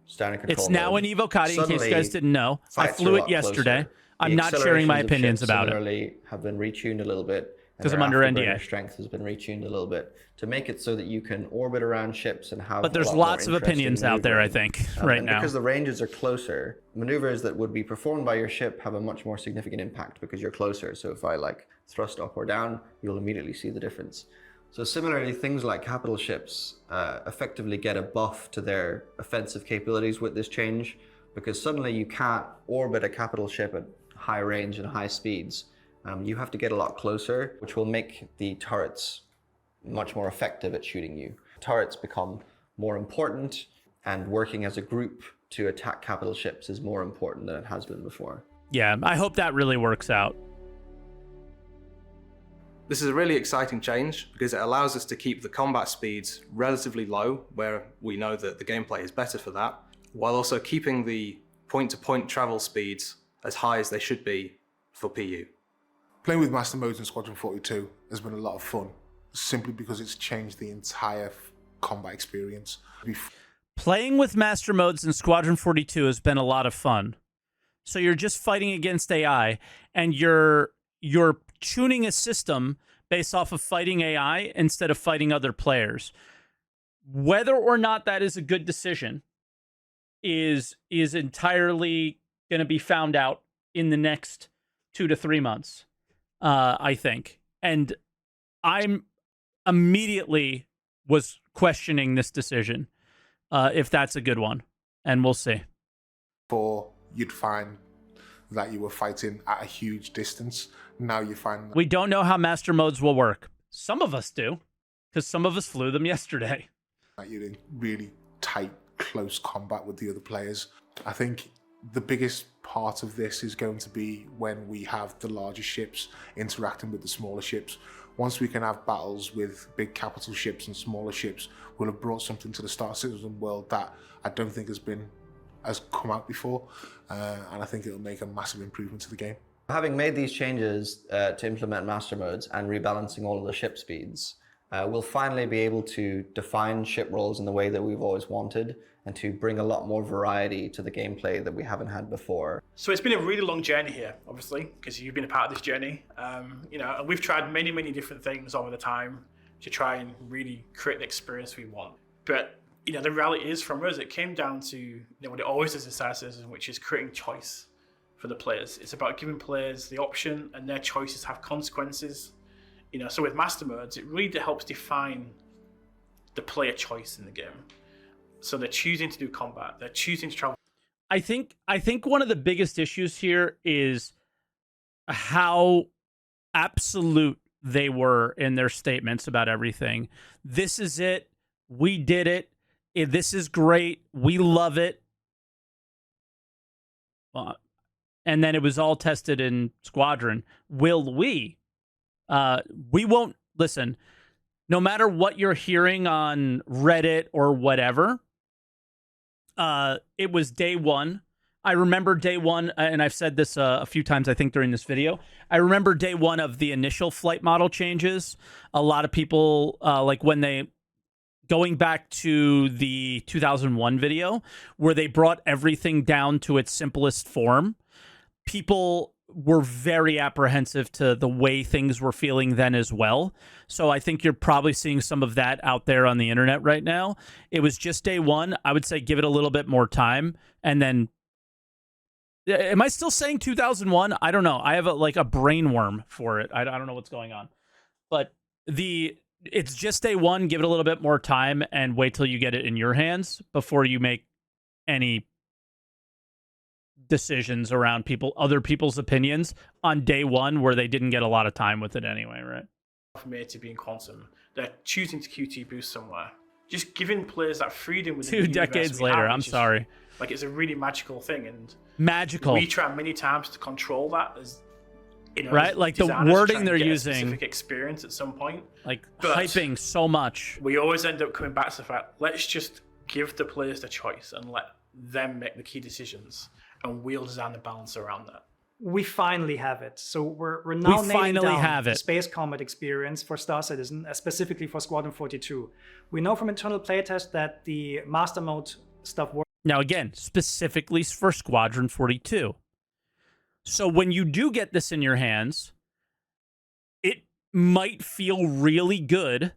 Standard control it's now mode. in Evocati, in case you guys didn't know. I flew it yesterday. I'm not sharing my opinions about it. Have been retuned a little bit. Because I'm under NDA. Strength has been retuned a little bit to make it so that you can orbit around ships and have. But there's lots of opinions out there, I think, right now. Because the ranges are closer, maneuvers that would be performed by your ship have a much more significant impact because you're closer. So if I like thrust up or down, you'll immediately see the difference. So similarly, things like capital ships effectively get a buff to their offensive capabilities with this change, because suddenly you can't orbit a capital ship at high range and high speeds. You have to get a lot closer, which will make the turrets much more effective at shooting you. Turrets become more important, and working as a group to attack capital ships is more important than it has been before. Yeah, I hope that really works out. This is a really exciting change because it allows us to keep the combat speeds relatively low, where we know that the gameplay is better for that, while also keeping the point-to-point travel speeds as high as they should be for PU. Playing with Master Modes in Squadron 42 has been a lot of fun, simply because it's changed the entire combat experience. Playing with Master Modes in Squadron 42 has been a lot of fun. So you're just fighting against AI, and you're tuning a system based off of fighting AI instead of fighting other players. Whether or not that is a good decision is entirely going to be found out in the next 2 to 3 months, I think. And I'm immediately was questioning this decision, if that's a good one, and we'll see. Before, you'd find that you were fighting at a huge distance. Now you find... We don't know how Master Modes will work. Some of us do, because some of us flew them yesterday. That you're in really tight, close combat with the other players. I think the biggest part of this is going to be when we have the larger ships interacting with the smaller ships. Once we can have battles with big capital ships and smaller ships, we'll have brought something to the Star Citizen world that I don't think has come out before, and I think it'll make a massive improvement to the game. Having made these changes to implement master modes and rebalancing all of the ship speeds, we'll finally be able to define ship roles in the way that we've always wanted and to bring a lot more variety to the gameplay that we haven't had before. So it's been a really long journey here, obviously, because you've been a part of this journey. You know, and we've tried many, many different things over the time to try and really create the experience we want. But you know, the reality is, from us, it came down to, you know, what it always does in Star Citizen, which is creating choice for the players. It's about giving players the option, and their choices have consequences. You know, so with master modes, it really helps define the player choice in the game. So they're choosing to do combat. They're choosing to travel. I think one of the biggest issues here is how absolute they were in their statements about everything. This is it. We did it. This is great. We love it. And then it was all tested in Squadron. Will we? We won't listen. No matter what you're hearing on Reddit or whatever, it was day one. I remember day one, and I've said this a few times, I think, during this video. I remember day one of the initial flight model changes. A lot of people, like when they... Going back to the 2001 video where they brought everything down to its simplest form, people were very apprehensive to the way things were feeling then as well. So I think you're probably seeing some of that out there on the internet right now. It was just day one. I would say give it a little bit more time. And then, am I still saying 2001? I don't know. I have a brain worm for it. I don't know what's going on. But it's just day one. Give it a little bit more time and wait till you get it in your hands before you make any decisions around other people's opinions on day one where they didn't get a lot of time with it anyway, right? From A to B in Quantum, they're choosing to QT boost somewhere. Just giving players that freedom with 2 decades later, I'm sorry. Like, it's a really magical thing, and magical. We try many times to control that as, you know, right? Like the wording they're using, specific experience at some point, like hyping so much. We always end up coming back to the fact, let's just give the players the choice and let them make the key decisions, and we'll design the balance around that. We finally have it. So we're now nailing down the space combat experience for Star Citizen, specifically for Squadron 42. We know from internal playtest that the master mode stuff works. Now again, specifically for Squadron 42. So when you do get this in your hands, it might feel really good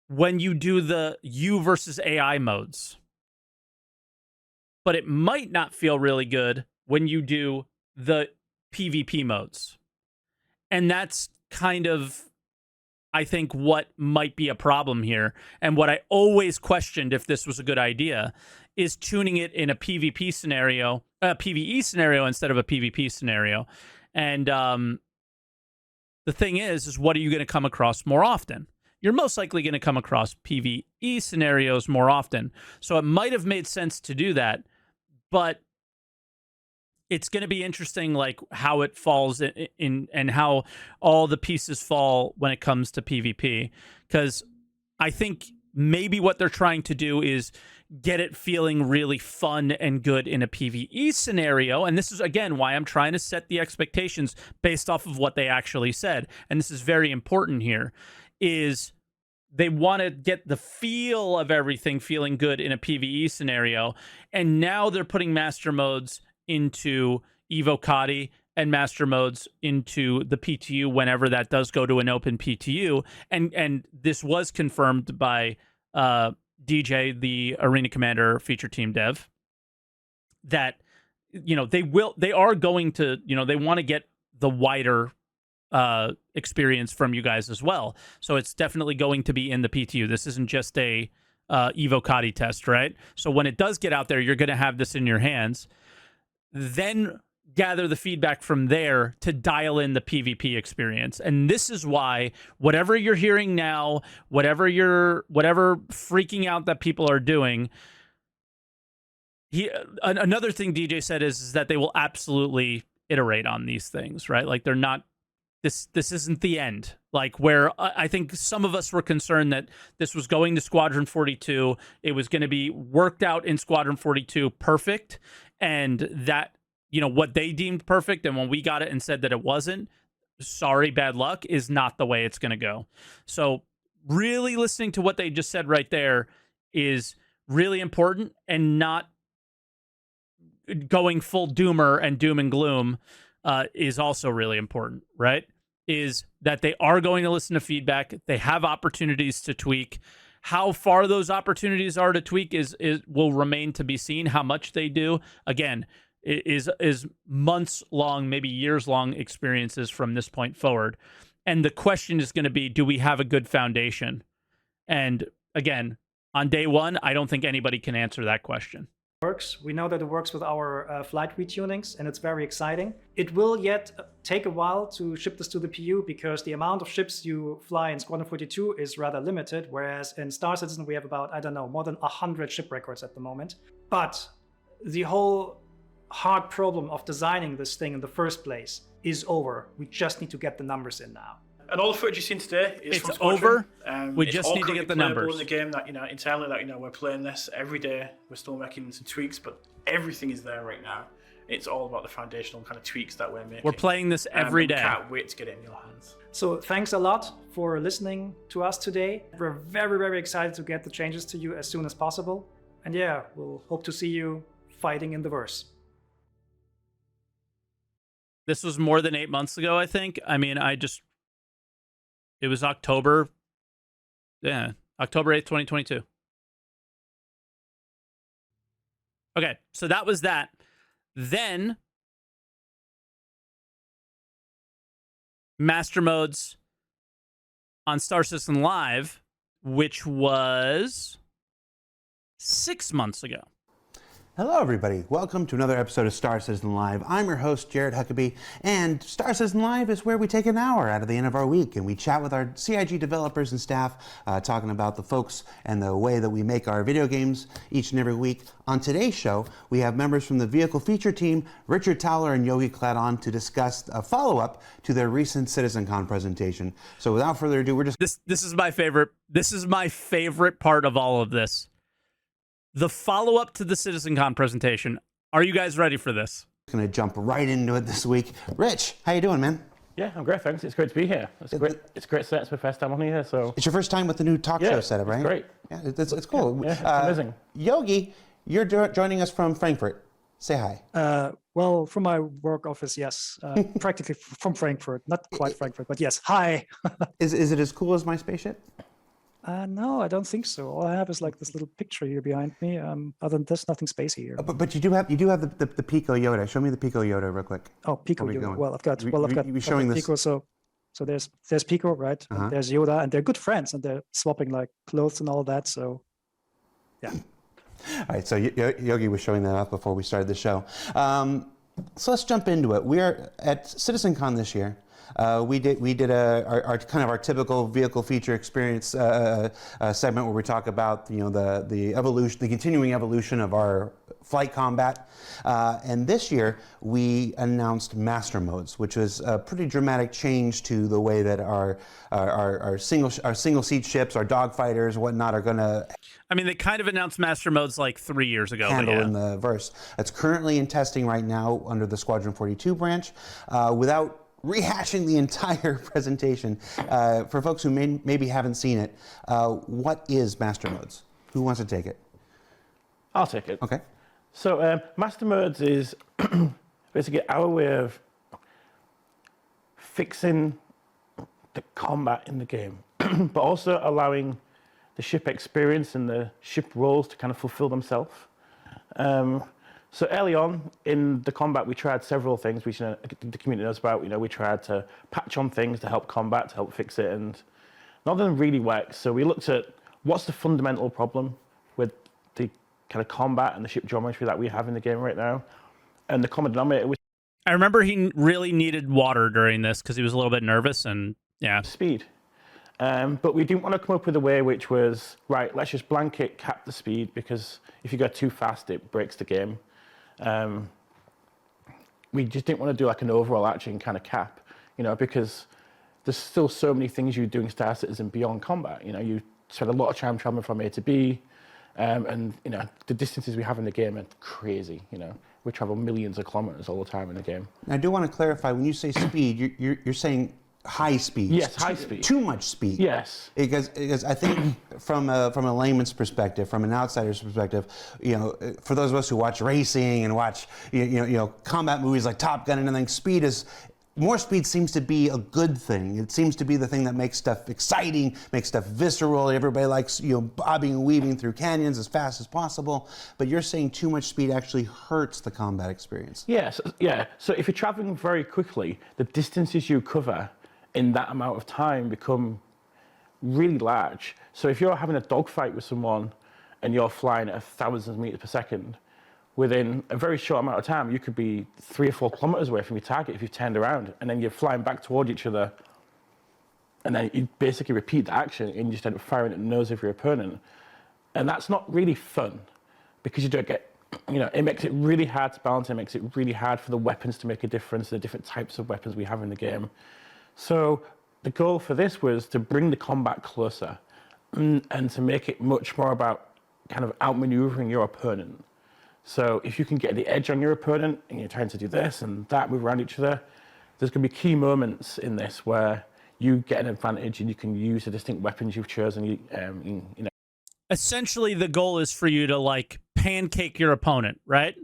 when you do the U versus AI modes. But it might not feel really good when you do the PvP modes. And that's kind of, I think, what might be a problem here. And what I always questioned if this was a good idea is tuning it in a PvP scenario, a PvE scenario instead of a PvP scenario. And the thing is what are you going to come across more often? You're most likely going to come across PvE scenarios more often. So it might have made sense to do that, but it's going to be interesting, like how it falls in and how all the pieces fall when it comes to PvP. Because I think maybe what they're trying to do is get it feeling really fun and good in a PvE scenario. And this is, again, why I'm trying to set the expectations based off of what they actually said. And this is very important here, is they want to get the feel of everything feeling good in a PvE scenario. And now they're putting master modes into Evo Kadi and master modes into the PTU whenever that does go to an open PTU. And this was confirmed by DJ, the Arena Commander feature team dev, that, you know, they are going to, you know, they want to get the wider experience from you guys as well. So it's definitely going to be in the PTU. This isn't just a Evo Kadi test, right? So when it does get out there, you're going to have this in your hands. Then gather the feedback from there to dial in the PvP experience. And this is why whatever you're hearing now, whatever freaking out that people are doing, another thing DJ said is that they will absolutely iterate on these things, right? Like they're not, this isn't the end. Like where I think some of us were concerned that this was going to Squadron 42, it was going to be worked out in Squadron 42 perfect, and that what they deemed perfect, and when we got it and said that it wasn't, sorry, bad luck, is not the way it's going to go. So really listening to what they just said right there is really important, and not going full doomer and doom and gloom is also really important, right? Is that they are going to listen to feedback. They have opportunities to tweak. How far those opportunities are to tweak is will remain to be seen. How much they do, again, is months long, maybe years long experiences from this point forward. And the question is going to be, do we have a good foundation? And again, on day one, I don't think anybody can answer that question. Works. We know that it works with our flight retunings, and it's very exciting. It will yet take a while to ship this to the PU, because the amount of ships you fly in Squadron 42 is rather limited, whereas in Star Citizen we have about, I don't know, more than 100 ship records at the moment. But the whole hard problem of designing this thing in the first place is over. We just need to get the numbers in now. And all the footage you've seen today is from Squadron. Over. We just need to get the numbers in the game. That internally, that we're playing this every day. We're still making some tweaks, but everything is there right now. It's all about the foundational kind of tweaks that we're making. We're playing this every day. Can't wait to get it in your hands. So thanks a lot for listening to us today. We're very, very excited to get the changes to you as soon as possible. And yeah, we'll hope to see you fighting in the verse. This was more than 8 months ago, I think. I mean, it was October 8th, 2022. Okay, so that was that. Then, Master Modes on Star Citizen Live, which was 6 months ago. Hello, everybody. Welcome to another episode of Star Citizen Live. I'm your host, Jared Huckabee, and Star Citizen Live is where we take an hour out of the end of our week and we chat with our CIG developers and staff, talking about the folks and the way that we make our video games each and every week. On today's show, we have members from the vehicle feature team, Richard Towler and Yogi Klett, on to discuss a follow-up to their recent CitizenCon presentation. So without further ado, we're just... This is my favorite. This is my favorite part of all of this. The follow-up to the CitizenCon presentation. Are you guys ready for this? Going to jump right into it this week. Rich, how you doing, man? Yeah, I'm great, thanks. It's great to be here. It's a great set. It's my first time on here, so... It's your first time with the new talk show setup, right? It's great. Yeah, it's cool. Yeah, it's amazing. Yogi, you're joining us from Frankfurt. Say hi. Well, from my work office, yes. Practically from Frankfurt. Not quite Frankfurt, but yes. Hi. Is it as cool as my spaceship? No, I don't think so. All I have is like this little picture here behind me. Other than this, nothing spacey here. But you do have the Pico Yoda. Show me the Pico Yoda real quick. Oh, Pico Yoda. Well, I've got showing this. Pico. So there's Pico, right? And there's Yoda, and they're good friends, and they're swapping like clothes and all that. So, yeah. All right. So Yogi was showing that off before we started the show. So let's jump into it. We are at CitizenCon this year. We did our kind of our typical vehicle feature experience segment where we talk about the evolution, the continuing evolution of our flight combat. And this year we announced Master Modes, which was a pretty dramatic change to the way that our single seat ships, our dogfighters, whatnot, are going to. I mean, they kind of announced Master Modes like 3 years ago. Handle in the verse. It's currently in testing right now under the Squadron 42 branch. Without rehashing the entire presentation, for folks who maybe haven't seen it, what is Master Modes? Who wants to take it? I'll take it. Okay. So Master Modes is basically our way of fixing the combat in the game, but also allowing the ship experience and the ship roles to kind of fulfill themselves. So early on in the combat, we tried several things which the community knows about. We tried to patch on things to help combat, to help fix it, and none of them really worked. So we looked at what's the fundamental problem with the kind of combat and the ship geometry that we have in the game right now. And the common denominator was... I remember he really needed water during this because he was a little bit nervous and, yeah. Speed. But we didn't want to come up with a way which was, right, let's just blanket cap the speed, because if you go too fast, it breaks the game. We just didn't want to do like an overall arching kind of cap, because there's still so many things you do in Star Citizen beyond combat. You spend a lot of time traveling from A to B, and the distances we have in the game are crazy. we travel millions of kilometers all the time in the game. I do want to clarify, when you say speed, you're saying high speed. Yes, high speed. Too much speed. Yes. Because I think from a layman's perspective, from an outsider's perspective, for those of us who watch racing and watch combat movies like Top Gun and everything, more speed seems to be a good thing. It seems to be the thing that makes stuff exciting, makes stuff visceral. Everybody likes bobbing and weaving through canyons as fast as possible. But you're saying too much speed actually hurts the combat experience. Yes, yeah. So if you're traveling very quickly, the distances you cover in that amount of time become really large. So if you're having a dogfight with someone and you're flying at 1,000 meters per second, within a very short amount of time, you could be 3 or 4 kilometers away from your target if you've turned around, and then you're flying back toward each other, and then you basically repeat the action and you just end up firing at the nose of your opponent. And that's not really fun, because you don't get, it makes it really hard to balance, it makes it really hard for the weapons to make a difference, the different types of weapons we have in the game. So the goal for this was to bring the combat closer and to make it much more about kind of outmaneuvering your opponent. So if you can get the edge on your opponent and you're trying to do this and that, move around each other, there's going to be key moments in this where you get an advantage and you can use the distinct weapons you've chosen. Essentially, the goal is for you to like pancake your opponent, right?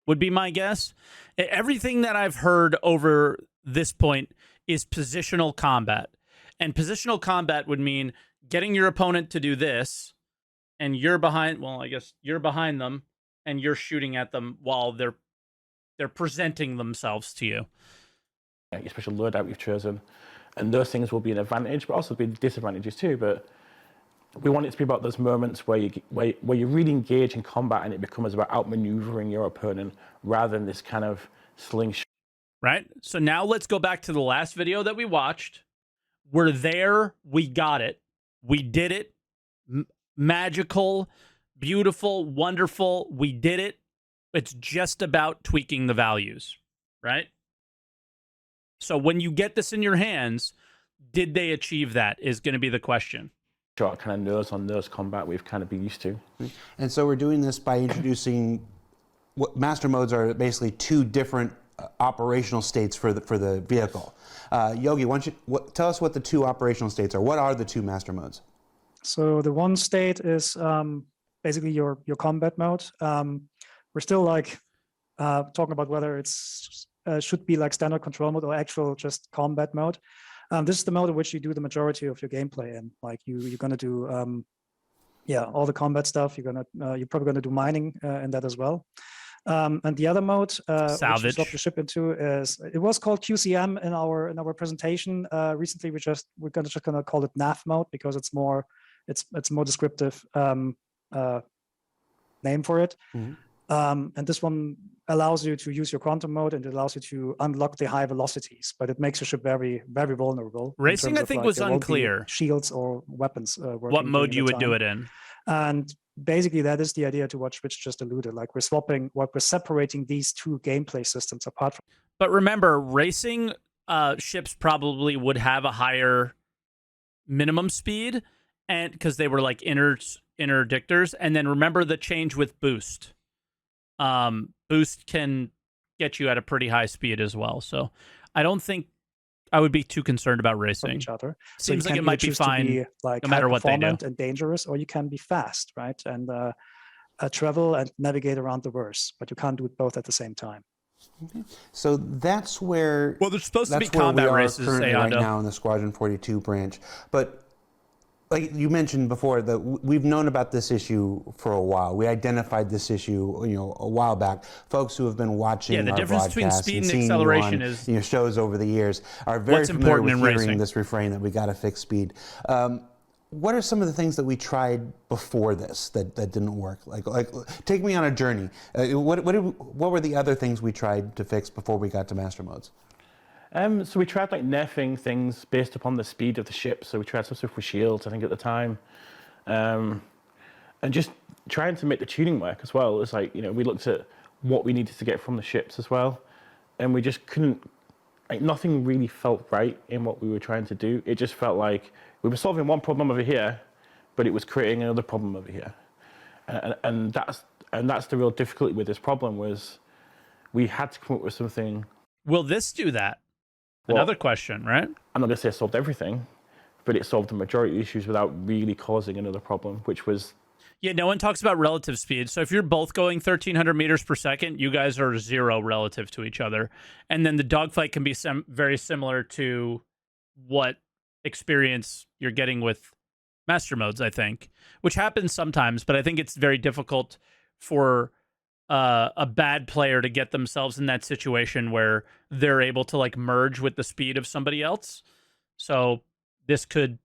Would be my guess. Everything that I've heard over this point is positional combat. And positional combat would mean getting your opponent to do this, and you're behind, well, I guess you're behind them, and you're shooting at them while they're presenting themselves to you. Your special loadout you've chosen, and those things will be an advantage, but also be disadvantages too. But we want it to be about those moments where you really engage in combat, and it becomes about outmaneuvering your opponent rather than this kind of slingshot. Right? So now let's go back to the last video that we watched. We're there. We got it. We did it. Magical, beautiful, wonderful. We did it. It's just about tweaking the values, right? So when you get this in your hands, did they achieve that is going to be the question. Shot kind of nose on nose combat we've kind of been used to. And so we're doing this by introducing what master modes are, basically 2 different operational states for the vehicle. Yogi, why don't you tell us what the 2 operational states are? What are the 2 master modes? So the one state is basically your combat mode. We're still talking about whether it's should be like standard control mode or actual just combat mode. This is the mode in which you do the majority of your gameplay in. Like you're gonna do all the combat stuff. You're probably gonna do mining in that as well. And the other mode, which you swap the ship into, it was called QCM in our presentation. Recently, we're just gonna call it NAV mode because it's more descriptive name for it. Mm-hmm. And this one allows you to use your quantum mode, and it allows you to unlock the high velocities, but it makes your ship very, very vulnerable. Racing, I think, was unclear. Shields or weapons. What mode you would do it in? And basically, that is the idea to what Rich just alluded. Like we're separating these 2 gameplay systems apart from. But remember, racing ships probably would have a higher minimum speed, and because they were like interdictors. And then remember the change with boost. Boost can get you at a pretty high speed as well. So I don't think I would be too concerned about racing. Each other. Seems like it might be fine like no matter what they do. And dangerous, or you can be fast, right? And travel and navigate around the verse, but you can't do it both at the same time. Okay. So that's where. Well, there's supposed to be combat races right now in the Squadron 42 branch, but. Like you mentioned before, that we've known about this issue for a while. We identified this issue, a while back. Folks who have been watching the our difference between broadcasts speed and and acceleration is shows over the years are very familiar with hearing this refrain that we got to fix speed. What are some of the things that we tried before this that didn't work? Like take me on a journey. What were the other things we tried to fix before we got to master modes? So we tried nerfing things based upon the speed of the ship. So we tried some stuff with shields, I think, at the time, and just trying to make the tuning work as well. It's we looked at what we needed to get from the ships as well, and we just couldn't. Nothing really felt right in what we were trying to do. It just felt like we were solving one problem over here, but it was creating another problem over here, and that's the real difficulty with this problem was we had to come up with something. Will this do that? Well, Another question, right? I'm not going to say it solved everything, but it solved the majority of the issues without really causing another problem, which was... Yeah, no one talks about relative speed. So if you're both going 1,300 meters per second, you guys are 0 relative to each other. And then the dogfight can be very similar to what experience you're getting with master modes, I think, which happens sometimes, but I think it's very difficult for a bad player to get themselves in that situation where they're able to like merge with the speed of somebody else. So this could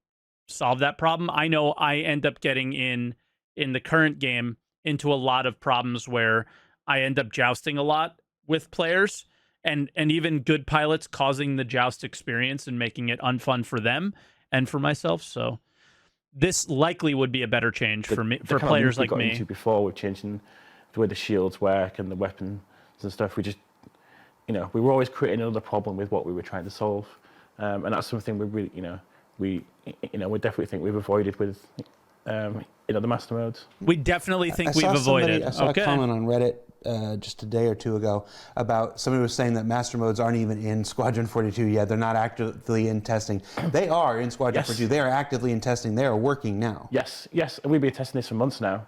solve that problem. I know I end up getting in the current game into a lot of problems where I end up jousting a lot with players and even good pilots causing the joust experience and making it unfun for them and for myself. So this likely would be a better change for me, for players like me. Before, with changing the way the shields work and the weapons and stuff, we just, we were always creating another problem with what we were trying to solve, and that's something we really, we definitely think we've avoided with, the master modes. We definitely think we've avoided. I saw a comment on Reddit just a day or two ago about somebody was saying that master modes aren't even in Squadron 42 yet. They're not actively in testing. They are in Squadron 42. They are actively in testing. They are working now. Yes. And we've been testing this for months now.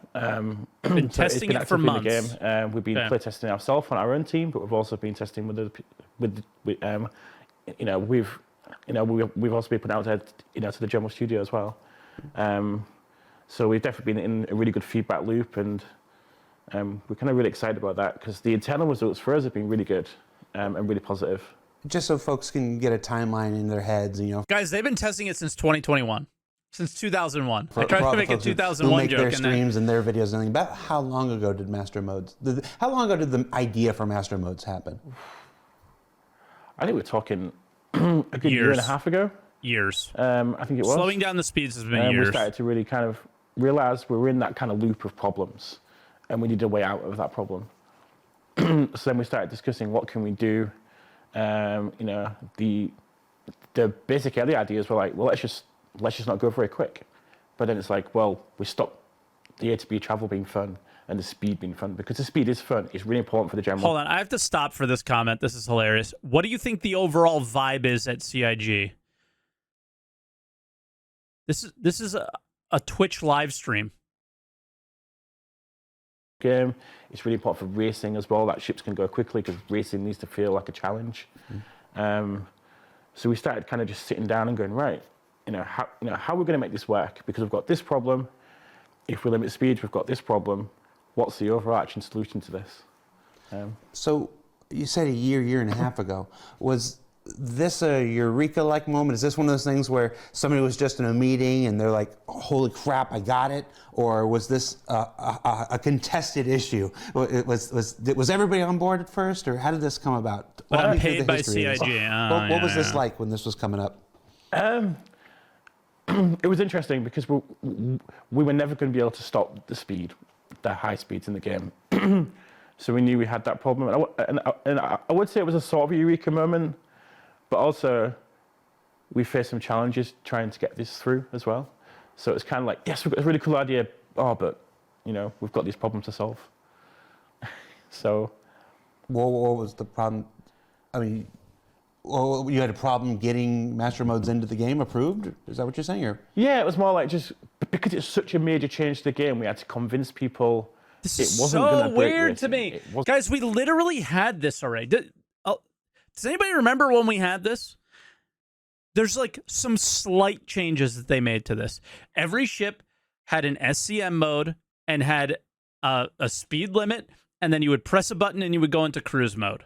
Been testing it for months. In the game. We've been play testing ourselves on our own team, but we've also been testing with we've also been put out there, to the general studio as well. So we've definitely been in a really good feedback loop, and we're kind of really excited about that because the internal results for us have been really good and really positive. Just so folks can get a timeline in their heads, Guys, they've been testing it since 2021, since 2001. I tried to make a 2001 make joke. Their streams and their videos and everything. About how long ago did Master Modes? How long ago did the idea for Master Modes happen? I think we're talking a good year and a half ago. Years. I think it was. Slowing down the speeds has been years. We started to really kind of realize we're in that kind of loop of problems and we need a way out of that problem. So then we started discussing what can we do. The basic early ideas were like, well, let's just not go very quick. But then it's like, well, we stop the A to B travel being fun and the speed being fun, because the speed is fun. It's really important for the general. Hold on, I have to stop for this comment. This is hilarious. What do you think the overall vibe is at CIG? This is a Twitch live stream. Game. It's really important for racing as well. That ships can go quickly because racing needs to feel like a challenge. So we started kind of just sitting down and going, right, how are we going to make this work? Because we've got this problem. If we limit speed, we've got this problem. What's the overarching solution to this? So you said a year and a half ago. Was this a eureka-like moment? Is this one of those things where somebody was just in a meeting and they're like, holy crap, I got it? Or was this a contested issue? Was everybody on board at first, or how did this come about? But I'm paid by CIG. What was this like when this was coming up? It was interesting because we were never going to be able to stop the high speeds in the game. So we knew we had that problem. And I would say it was a sort of a eureka moment. But also, we faced some challenges trying to get this through as well. So it's kind of like, yes, we've got a really cool idea, but, we've got these problems to solve. So. What was the problem? I mean, you had a problem getting Master Modes into the game approved? Is that what you're saying? Or? Yeah, it was more like just, because it's such a major change to the game, we had to convince people. This is so weird to me. Guys, we literally had this already. Does anybody remember when we had this? There's like some slight changes that they made to this. Every ship had an SCM mode and had a speed limit, and then you would press a button and you would go into cruise mode.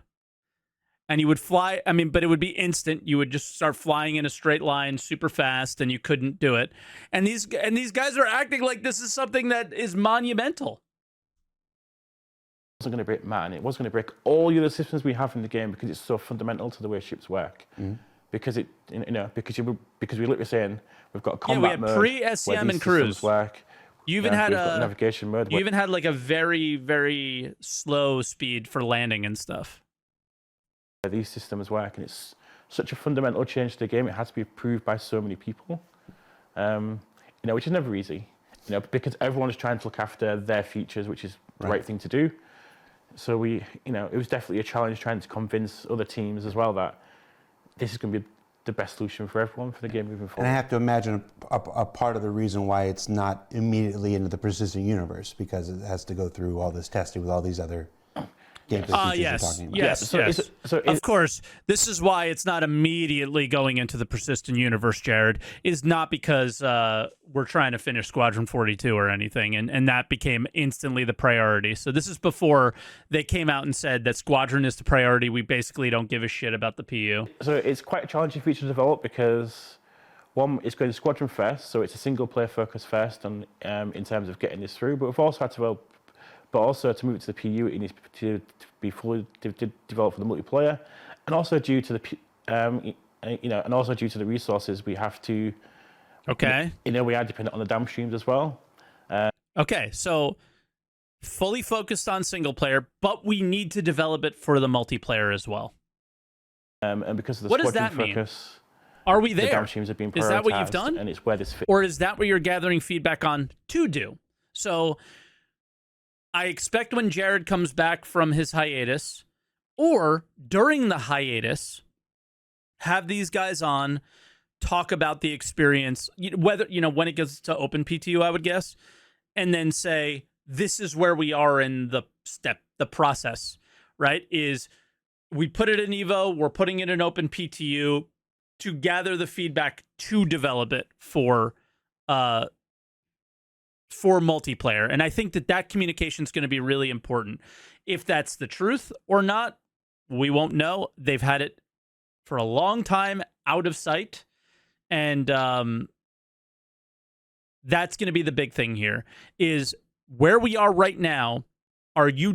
And you would fly, but it would be instant. You would just start flying in a straight line super fast, and you couldn't do it. And these guys are acting like this is something that is monumental. Wasn't going to break man. It was going to break all the other systems we have in the game because it's so fundamental to the way ships work. Because because we're literally saying we've got a combat mode. Yeah, we had pre-SCM and cruise. Work. You even had a navigation mode. You even had like a very, very slow speed for landing and stuff. These systems work, and it's such a fundamental change to the game. It has to be approved by so many people, which is never easy. Because everyone is trying to look after their features, which is the right thing to do. So we, it was definitely a challenge trying to convince other teams as well that this is going to be the best solution for everyone for the game moving forward. And I have to imagine a part of the reason why it's not immediately into the persistent universe, because it has to go through all this testing with all these other gameplay features you're talking about. Yes. Of course, this is why it's not immediately going into the persistent universe, Jared, is not because we're trying to finish Squadron 42 or anything, and that became instantly the priority. So this is before they came out and said that Squadron is the priority. We basically don't give a shit about the PU. So it's quite a challenging feature to develop because, one, it's going to Squadron first, so it's a single-player focus first on, in terms of getting this through, but we've also had to develop. But also to move it to the PU, it needs to be fully developed for the multiplayer, and also due to the and also due to the resources we have to. Okay. We are dependent on the DAM streams as well. Okay, so fully focused on single player, but we need to develop it for the multiplayer as well. And because of the what does Squadron that mean? focus, are we there? The DAM streams have been prioritized. Is that what you've done? And it's where this fits. Or is that what you're gathering feedback on to do? So I expect when Jared comes back from his hiatus, or during the hiatus, have these guys on, talk about the experience, whether, when it gets to open PTU, I would guess, and then say, this is where we are in the process, right? Is we put it in Evo, we're putting it in open PTU to gather the feedback to develop it for multiplayer. And I think that communication is going to be really important. If that's the truth or not, we won't know. They've had it for a long time out of sight. And that's going to be the big thing here is where we are right now. Are you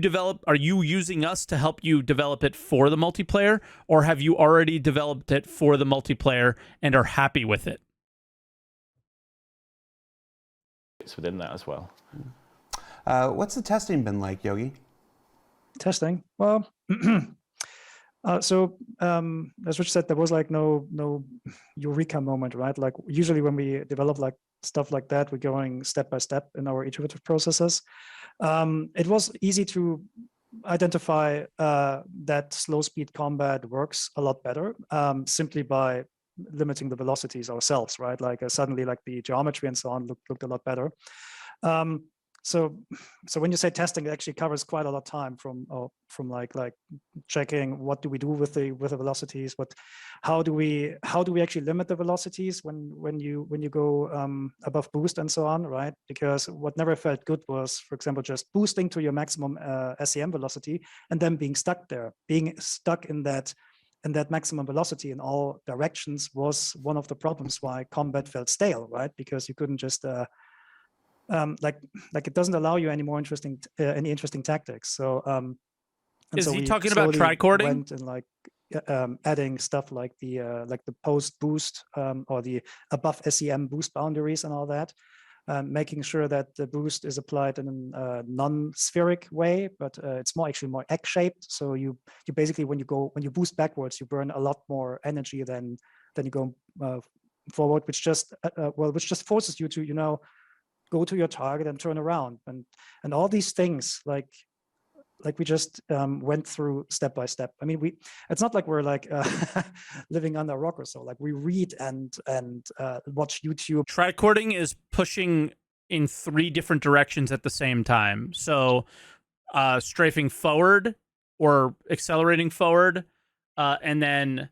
using us to help you develop it for the multiplayer, or have you already developed it for the multiplayer and are happy with it? Within that as well. What's the testing been like, Yogi? Testing? Well, as Rich said, there was like no eureka moment, right? Like usually when we develop like stuff like that, we're going step by step in our iterative processes. It was easy to identify that slow speed combat works a lot better simply by limiting the velocities ourselves, right? Like suddenly like the geometry and so on looked a lot better. So when you say testing, it actually covers quite a lot of time from like checking what do we do with the velocities, how do we actually limit the velocities when you go above boost and so on, right? Because what never felt good was, for example, just boosting to your maximum SEM velocity and then being stuck there, being stuck in that maximum velocity in all directions was one of the problems why combat felt stale, right? Because you couldn't just like it doesn't allow you any interesting tactics. So is he talking about tricording? Went and like adding stuff like the post boost or the above SEM boost boundaries and all that. Making sure that the boost is applied in a non-spheric way, but it's actually more egg-shaped. So you basically when you boost backwards, you burn a lot more energy than you go forward, which just forces you to go to your target and turn around and all these things like we just went through step by step. I mean, it's not like we're like living under a rock or so. Like we read and watch YouTube. Tricording is pushing in 3 different directions at the same time. So strafing forward or accelerating forward, and then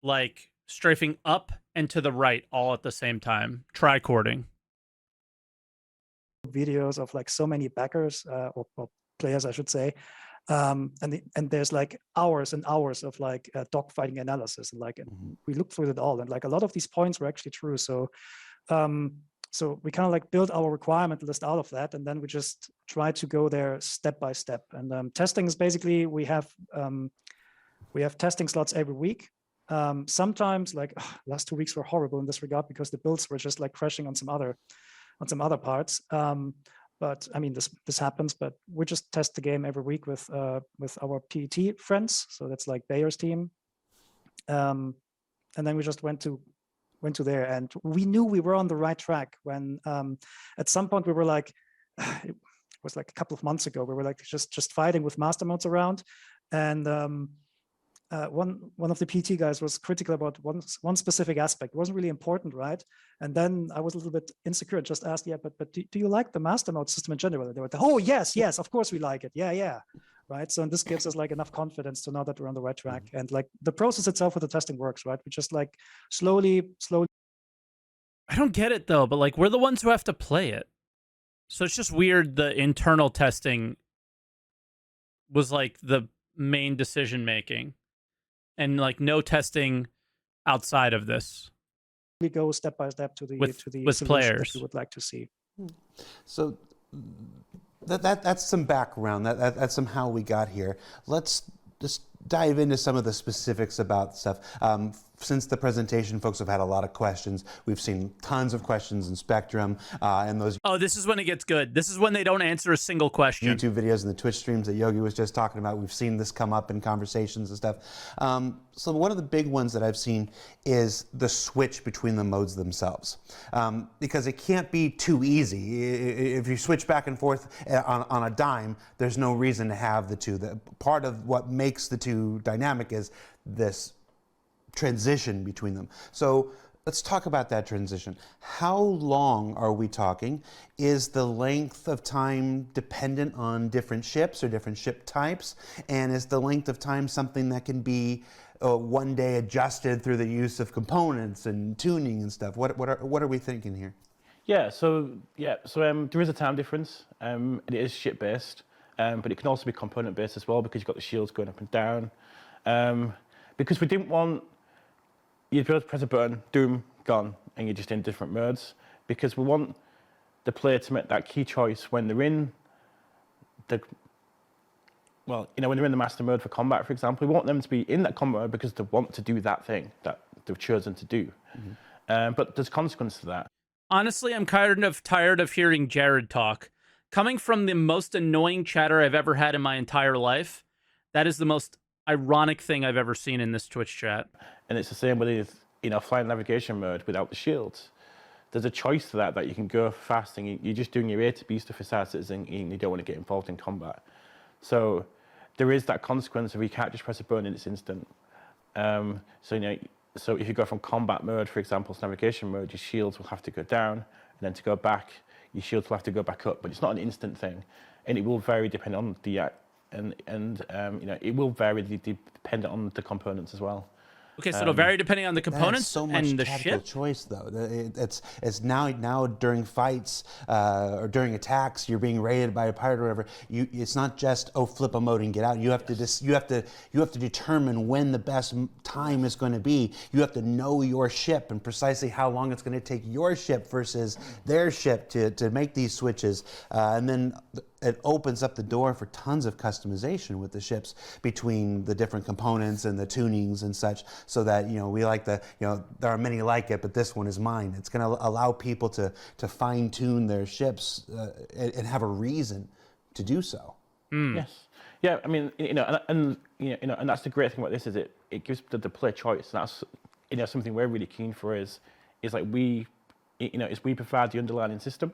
like strafing up and to the right all at the same time. Tricording. Videos of like so many backers or players, I should say, and there's like hours and hours of like dogfighting analysis, and like we looked through it all, and like a lot of these points were actually true. So we kind of like built our requirement list out of that, and then we just try to go there step by step. And testing is basically we have testing slots every week. Sometimes like last 2 weeks were horrible in this regard because the builds were just like crashing on some other parts. But I mean, this happens. But we just test the game every week with our PET friends. So that's like Bayer's team, and then we just went to there, and we knew we were on the right track when at some point we were like, was like a couple of months ago. We were like just fighting with master modes around, and one of the PT guys was critical about one specific aspect. It wasn't really important, right? And then I was a little bit insecure. Just asked, yeah, but do you like the master mode system in general? And they were like, oh yes, of course we like it. Yeah. Right. So this gives us like enough confidence to know that we're on the right track. And like the process itself with the testing works, right? We just like slowly. I don't get it though, but like we're the ones who have to play it. So it's just weird the internal testing was like the main decision making and like no testing outside of this. We go step by step to the with players that we would like to see. So that's some background. That's some how we got here. Let's just dive into some of the specifics about stuff. Since the presentation, folks have had a lot of questions. We've seen tons of questions in Spectrum and those. Oh, this is when it gets good. This is when they don't answer a single question. YouTube videos and the Twitch streams that Yogi was just talking about. We've seen this come up in conversations and stuff. So one of the big ones that I've seen is the switch between the modes themselves, because it can't be too easy. If you switch back and forth on a dime, there's no reason to have the two. Part of what makes the two dynamic is this transition between them. So let's talk about that transition. How long are we talking? Is the length of time dependent on different ships or different ship types? And is the length of time something that can be one day adjusted through the use of components and tuning and stuff? What are we thinking here? So there is a time difference. It is ship based, but it can also be component based as well, because you've got the shields going up and down. Because we didn't want you'd be able to press a button, doom, gone, and you're just in different modes. Because we want the player to make that key choice when they're in when they're in the master mode for combat, for example. We want them to be in that combat mode because they want to do that thing that they've chosen to do. But there's consequences to that. Honestly, I'm kind of tired of hearing Jared talk. Coming from the most annoying chatter I've ever had in my entire life, that is the most ironic thing I've ever seen in this Twitch chat. And it's the same with flying navigation mode without the shields. There's a choice to that you can go fast and you're just doing your A to B stuff for Star Citizen and you don't want to get involved in combat. So there is that consequence of you can't just press a button and it's instant. So if you go from combat mode, for example, to navigation mode, your shields will have to go down, and then to go back, your shields will have to go back up. But it's not an instant thing, and it will vary depending on it will vary dependent on the components as well. Okay, so it'll vary depending on the components so much and the tactical ship? choice, though. It's now during fights or during attacks, you're being raided by a pirate or whatever. It's not just flip a mode and get out. You have to determine when the best time is going to be. You have to know your ship and precisely how long it's going to take your ship versus their ship to make these switches, and then it opens up the door for tons of customization with the ships between the different components and the tunings and such, so that we like there are many like it, but this one is mine. It's going to allow people to fine tune their ships and have a reason to do so. Yes, yeah. I mean, and that's the great thing about this is it gives the player choice. And that's something we're really keen for is like we provide the underlying system,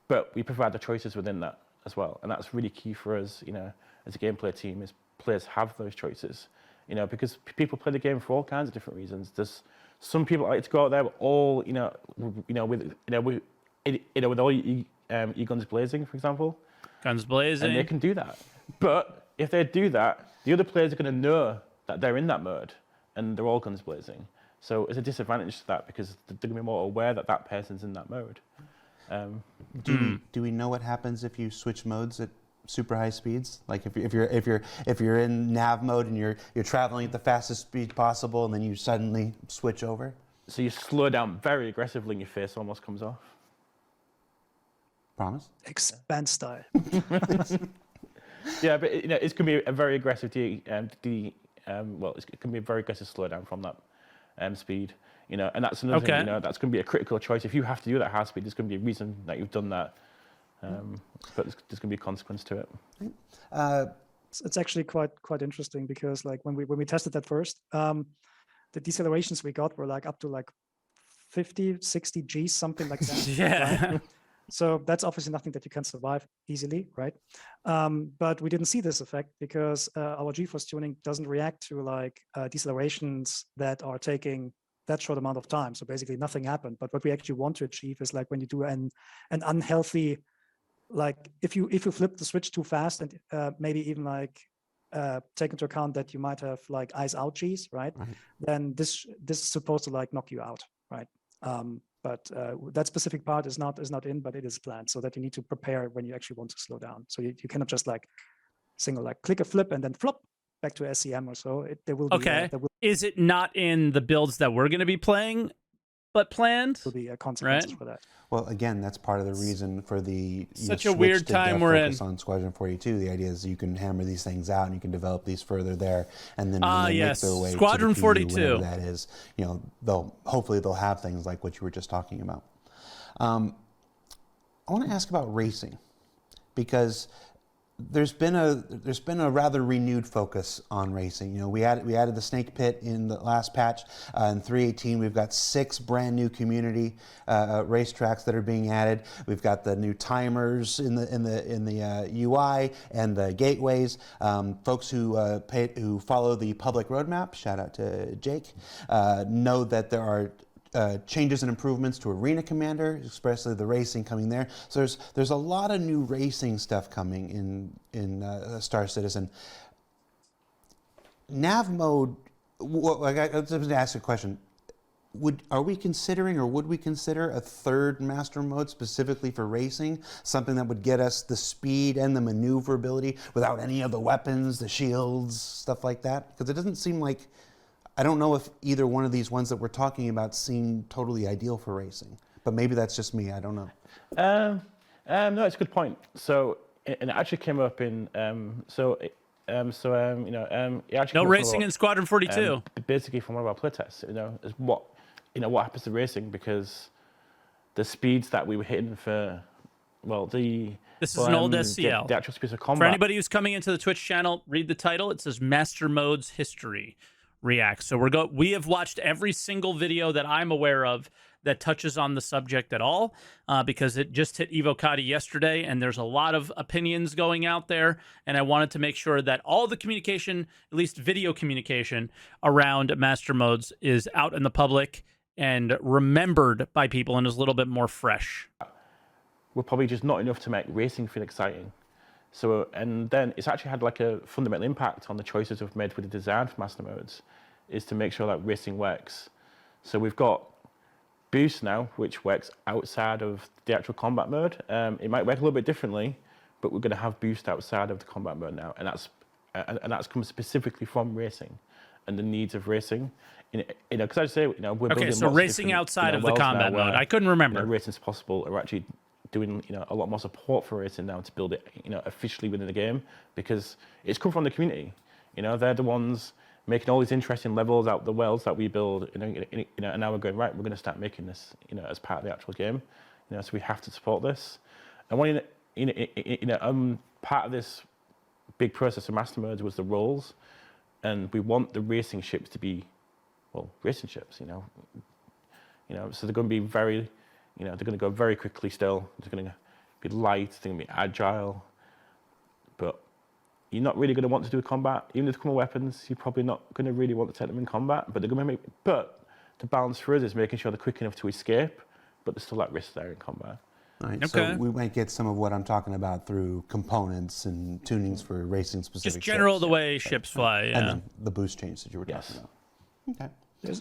but we provide the choices within that as well, and that's really key for us, as a gameplay team, is players have those choices, because people play the game for all kinds of different reasons. There's some people like to go out there with all, with all your guns blazing, for example. Guns blazing. And they can do that, but if they do that, the other players are going to know that they're in that mode, and they're all guns blazing. So it's a disadvantage to that because they're going to be more aware that that person's in that mode. Do we know what happens if you switch modes at super high speeds? Like if you're in nav mode and you're traveling at the fastest speed possible, and then you suddenly switch over? So you slow down very aggressively, and your face almost comes off. Promise? Expand style. Yeah, but it's going to be a very aggressive it's going to be a very aggressive slowdown from that speed. And that's another thing, that's going to be a critical choice. If you have to do that high speed, there's going to be a reason that you've done that. But there's going to be a consequence to it. It's actually quite interesting because like when we tested that first, the decelerations we got were like up to like 50, 60 Gs, something like that. Yeah. Right? So that's obviously nothing that you can survive easily, right? But we didn't see this effect because our GeForce tuning doesn't react to like decelerations that are taking that short amount of time. So basically nothing happened. But what we actually want to achieve is like when you do an unhealthy, like if you flip the switch too fast and maybe even like take into account that you might have like eyes ouchies, right? Then this is supposed to like knock you out, right? But that specific part is not in, but it is planned so that you need to prepare when you actually want to slow down. So you cannot just like click a flip and then flop back to SEM or so. There will be okay. Is it not in the builds that we're going to be playing, but planned? Will be consequences right? for that. Well, again, that's part of the reason for the such a weird time we're in. On Squadron 42. The idea is you can hammer these things out and you can develop these further there, and then when they make their way Squadron to the 42, whenever that is, you know, hopefully they'll have things like what you were just talking about. I want to ask about racing, because there's been a rather renewed focus on racing. You know, we added the snake pit in the last patch. In 3.18, we've got 6 brand new community racetracks that are being added. We've got the new timers in the UI and the gateways. Folks who follow the public roadmap, shout out to Jake, know that there are changes and improvements to Arena Commander, especially the racing coming there. So there's a lot of new racing stuff coming in Star Citizen. Nav mode. Let's ask a question. Are we considering, or would we consider a third master mode specifically for racing? Something that would get us the speed and the maneuverability without any of the weapons, the shields, stuff like that? Because it doesn't seem like, I don't know if either one of these ones that we're talking about seem totally ideal for racing, but maybe that's just me. I don't know. No, it's a good point. So, and it actually came up in it actually no racing in Squadron 42. Basically, from one of our playtests, is what happens to racing, because the speeds that we were hitting for, this is an old SCL. The actual speeds of combat. For anybody who's coming into the Twitch channel, read the title. It says Master Modes History Reacts. So we have watched every single video that I'm aware of that touches on the subject at all, because it just hit Evocati yesterday, and there's a lot of opinions going out there, and I wanted to make sure that all the communication, at least video communication, around Master Modes is out in the public and remembered by people and is a little bit more fresh. We're probably just not enough to make racing feel exciting. So, and then it's actually had like a fundamental impact on the choices we've made with the design for Master Modes, is to make sure that racing works. So we've got Boost now, which works outside of the actual combat mode. It might work a little bit differently, but we're going to have Boost outside of the combat mode now, and that's come specifically from racing and the needs of racing. Because I say, we're building so racing outside of the combat mode. I couldn't remember. Racing's possible. We're actually doing a lot more support for racing now to build it officially within the game, because it's come from the community. They're the ones making all these interesting levels out the worlds that we build, and now we're going, right, we're going to start making this, as part of the actual game, so we have to support this. And part of this big process of Master Modes was the roles, and we want the racing ships to be, racing ships, so they're going to be very, they're going to go very quickly still, they're going to be light, they're going to be agile, but you're not really going to want to do combat. Even if they come with weapons, you're probably not going to really want to take them in combat. But they're going to but the balance for us is making sure they're quick enough to escape, but there's still that risk there in combat. Right, okay. So we might get some of what I'm talking about through components and tunings for racing specific. Just general ships. the way ships fly, yeah. And then the boost change that you were talking about. Okay.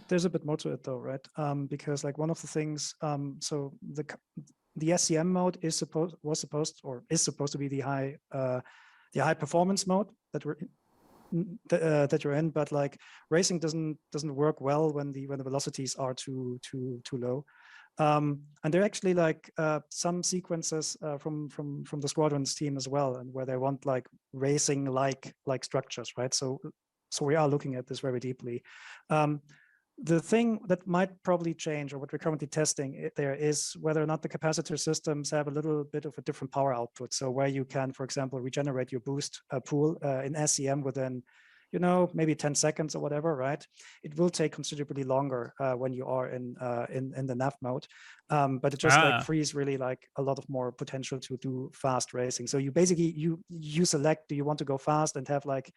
There's a bit more to it though, right? Because like one of the things, so the SCM mode is supposed to be the high performance mode that you're in, but like racing doesn't work well when the velocities are too low. And there are actually like some sequences from the Squadrons team as well, and where they want like racing like structures, right? So we are looking at this very deeply. The thing that might probably change, or what we're currently testing there, is whether or not the capacitor systems have a little bit of a different power output. So where you can, for example, regenerate your boost pool in SCM within maybe 10 seconds or whatever, right? It will take considerably longer when you are in the nav mode, but it just like frees really like a lot of more potential to do fast racing. So you basically you select, do you want to go fast and have like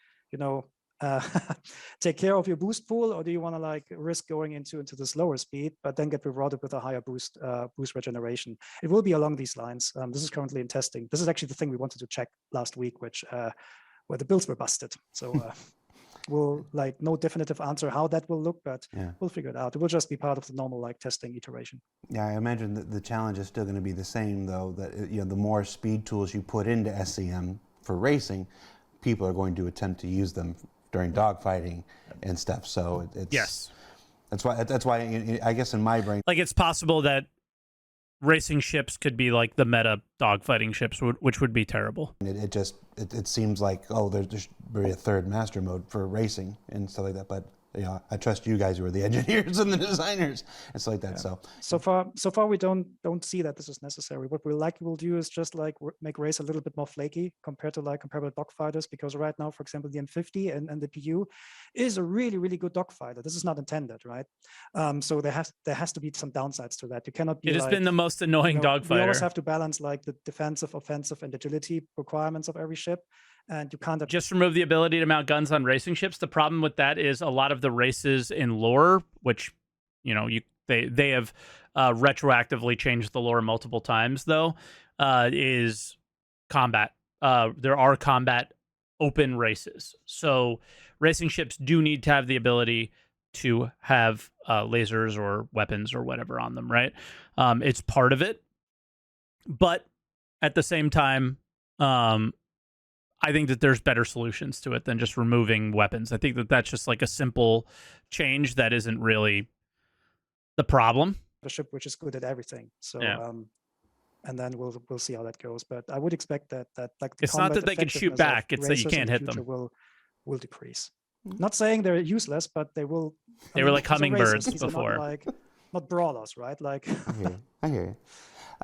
take care of your boost pool, or do you want to like risk going into the slower speed but then get rewarded with a higher boost regeneration? It will be along these lines. This is currently in testing. This is actually the thing we wanted to check last week, which where the builds were busted. So we'll like no definitive answer how that will look, but we'll figure it out. It will just be part of the normal like testing iteration. Yeah, I imagine that the challenge is still going to be the same, though, that the more speed tools you put into SCM for racing, people are going to attempt to use them during dogfighting and stuff. So it's that's why I guess in my brain, like, it's possible that racing ships could be like the meta dogfighting ships, which would be terrible. It seems like, oh, there should be a third master mode for racing and stuff like that, but I trust you guys who are the engineers and the designers and stuff like that. So far we don't see that this is necessary. What we likely will do is just like make race a little bit more flaky compared to like comparable dogfighters, because right now, for example, the M50 and the PU is a really, really good dogfighter. This is not intended, right? So there has to be some downsides to that. You cannot be. It has been the most annoying dogfighter. You always have to balance like the defensive, offensive, and agility requirements of every ship. And you can't just remove the ability to mount guns on racing ships. The problem with that is a lot of the races in lore, which they have retroactively changed the lore multiple times, though, is combat. There are combat open races, so racing ships do need to have the ability to have lasers or weapons or whatever on them. Right? It's part of it, but at the same time, I think that there's better solutions to it than just removing weapons. I think that that's just like a simple change that isn't really the problem. A ship which is good at everything. So, and then we'll see how that goes. But I would expect that like the it's not that they can shoot back; it's that you can't hit them. Will decrease. Not saying they're useless, but they will. They were like hummingbirds before. Not brawlers, right? Like. I hear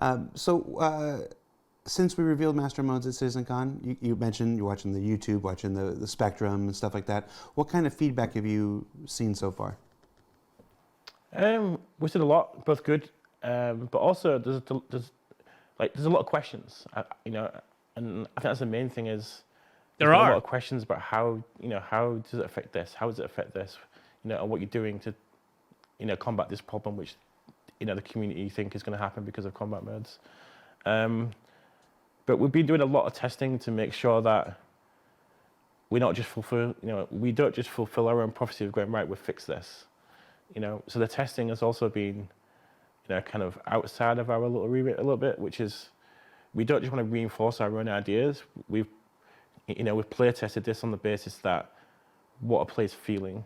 you. Since we revealed Master Modes at CitizenCon, you mentioned you're watching the YouTube, watching the Spectrum and stuff like that. What kind of feedback have you seen so far? We've seen a lot, both good, but also there's a lot of questions, and I think that's the main thing is there are a lot of questions about how does it affect this, how does it affect this, and what you're doing to combat this problem, which the community think is going to happen because of combat modes. But we've been doing a lot of testing to make sure that we don't just fulfill our own prophecy of going, right, we'll fix this. So the testing has also been, kind of outside of our little remit a little bit, which is we don't just want to reinforce our own ideas. We've play tested this on the basis that what a player's feeling.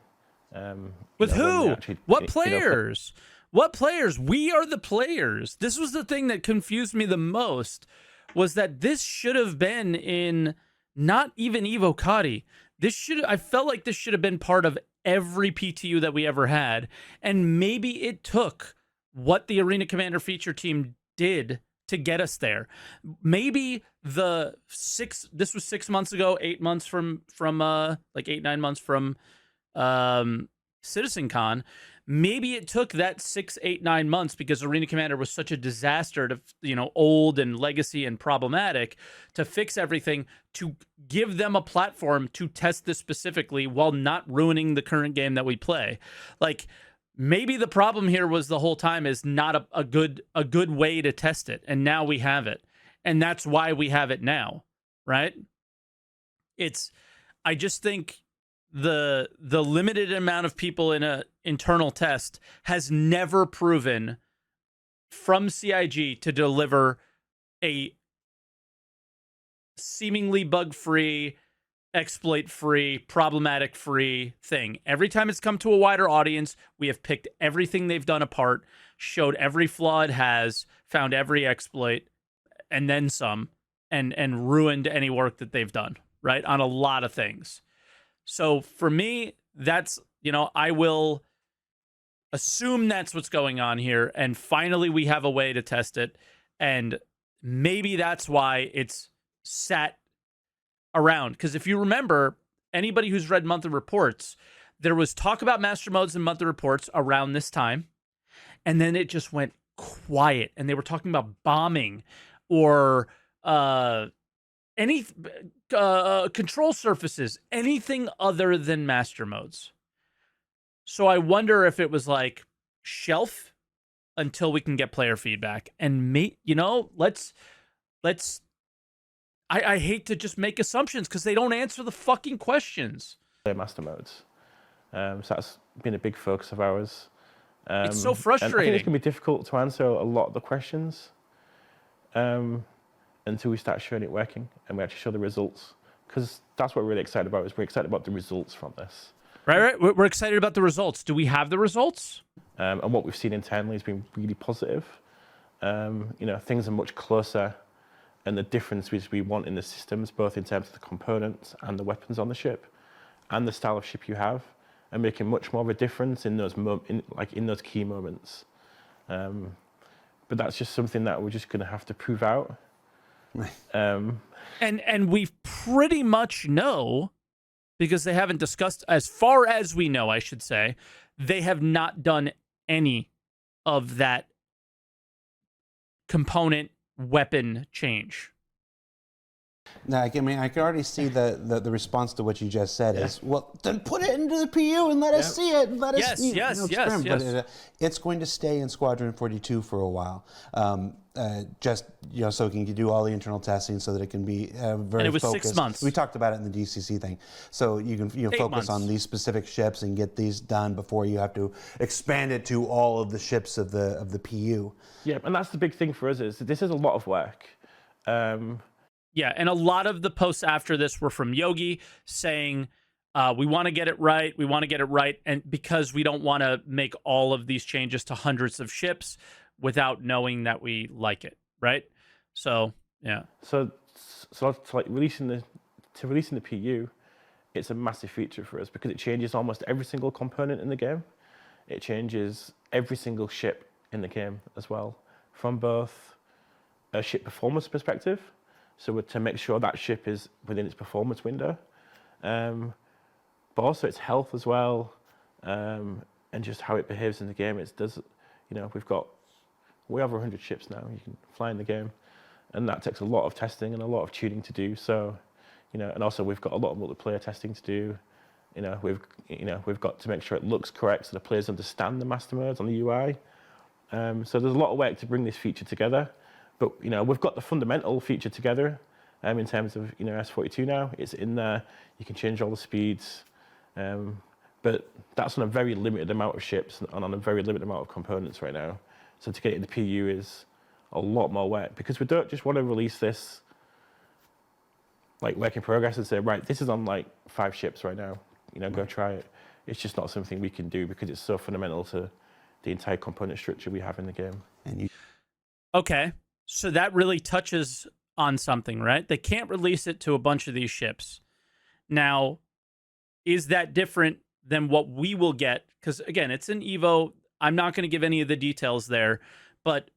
With who? What players? What players? We are the players. This was the thing that confused me the most. Was that this should have been in not even Evo Cati. I felt like this should have been part of every PTU that we ever had. And maybe it took what the Arena Commander feature team did to get us there. Maybe this was 6 months ago, 8 months from 8-9 months from CitizenCon. Maybe it took that 6, 8, 9 months because Arena Commander was such a disaster to, old and legacy and problematic, to fix everything, to give them a platform to test this specifically while not ruining the current game that we play. Like, maybe the problem here was the whole time is not a good way to test it. And now we have it. And that's why we have it now, right? I just think the limited amount of people in a internal test has never proven from CIG to deliver a seemingly bug-free, exploit-free, problematic-free thing. Every time it's come to a wider audience, we have picked everything they've done apart, showed every flaw it has, found every exploit, and then some, and ruined any work that they've done, right? On a lot of things. So for me, that's, I will assume that's what's going on here. And finally, we have a way to test it. And maybe that's why it's sat around. Because if you remember, anybody who's read monthly reports, there was talk about master modes and monthly reports around this time, and then it just went quiet, and they were talking about bombing or any control surfaces, anything other than master modes. So I wonder if it was like shelf until we can get player feedback, and let's. I hate to just make assumptions because they don't answer the fucking questions. Master modes. So that's been a big focus of ours. It's so frustrating. I think it's going to be difficult to answer a lot of the questions until we start showing it working and we actually show the results. Because that's what we're really excited about, is we're excited about the results from this. Right. We're excited about the results. Do we have the results? And what we've seen internally has been really positive. Things are much closer, and the difference which we want in the systems, both in terms of the components and the weapons on the ship, and the style of ship you have, are making much more of a difference in those in those key moments. But that's just something that we're just going to have to prove out. And we pretty much know, because they haven't discussed, as far as we know, I should say, they have not done any of that component weapon change. No, I mean, I can already see the response to what you just said is, well, then put it into the PU and let us see it. And let us experiment. But it's going to stay in Squadron 42 for a while. So it can do all the internal testing so that it can be very focused. And it was 6 months. We talked about it in the DCC thing. So you can focus on these specific ships and get these done before you have to expand it to all of the ships of the PU. Yeah, and that's the big thing for us, is this is a lot of work. Yeah, and a lot of the posts after this were from Yogi saying, we want to get it right, and because we don't want to make all of these changes to hundreds of ships without knowing that we like it, right? So, yeah. So like releasing the PU, it's a massive feature for us because it changes almost every single component in the game. It changes every single ship in the game as well, from both a ship performance perspective, so to make sure that ship is within its performance window, but also its health as well, and just how it behaves in the game. We have over 100 ships now you can fly in the game, and that takes a lot of testing and a lot of tuning to do. So, and also we've got a lot of multiplayer testing to do. We've got to make sure it looks correct so the players understand the master modes on the UI. So there's a lot of work to bring this feature together, but we've got the fundamental feature together in terms of S42 now. It's in there. You can change all the speeds, but that's on a very limited amount of ships and on a very limited amount of components right now. So to get it in the PU is a lot more work, because we don't just want to release this like work in progress and say, right, this is on like 5 ships right now, go try it. It's just not something we can do because it's so fundamental to the entire component structure we have in the game. Okay, so that really touches on something, right? They can't release it to a bunch of these ships. Now, is that different than what we will get? Because again, it's an Evo. I'm not going to give any of the details there, but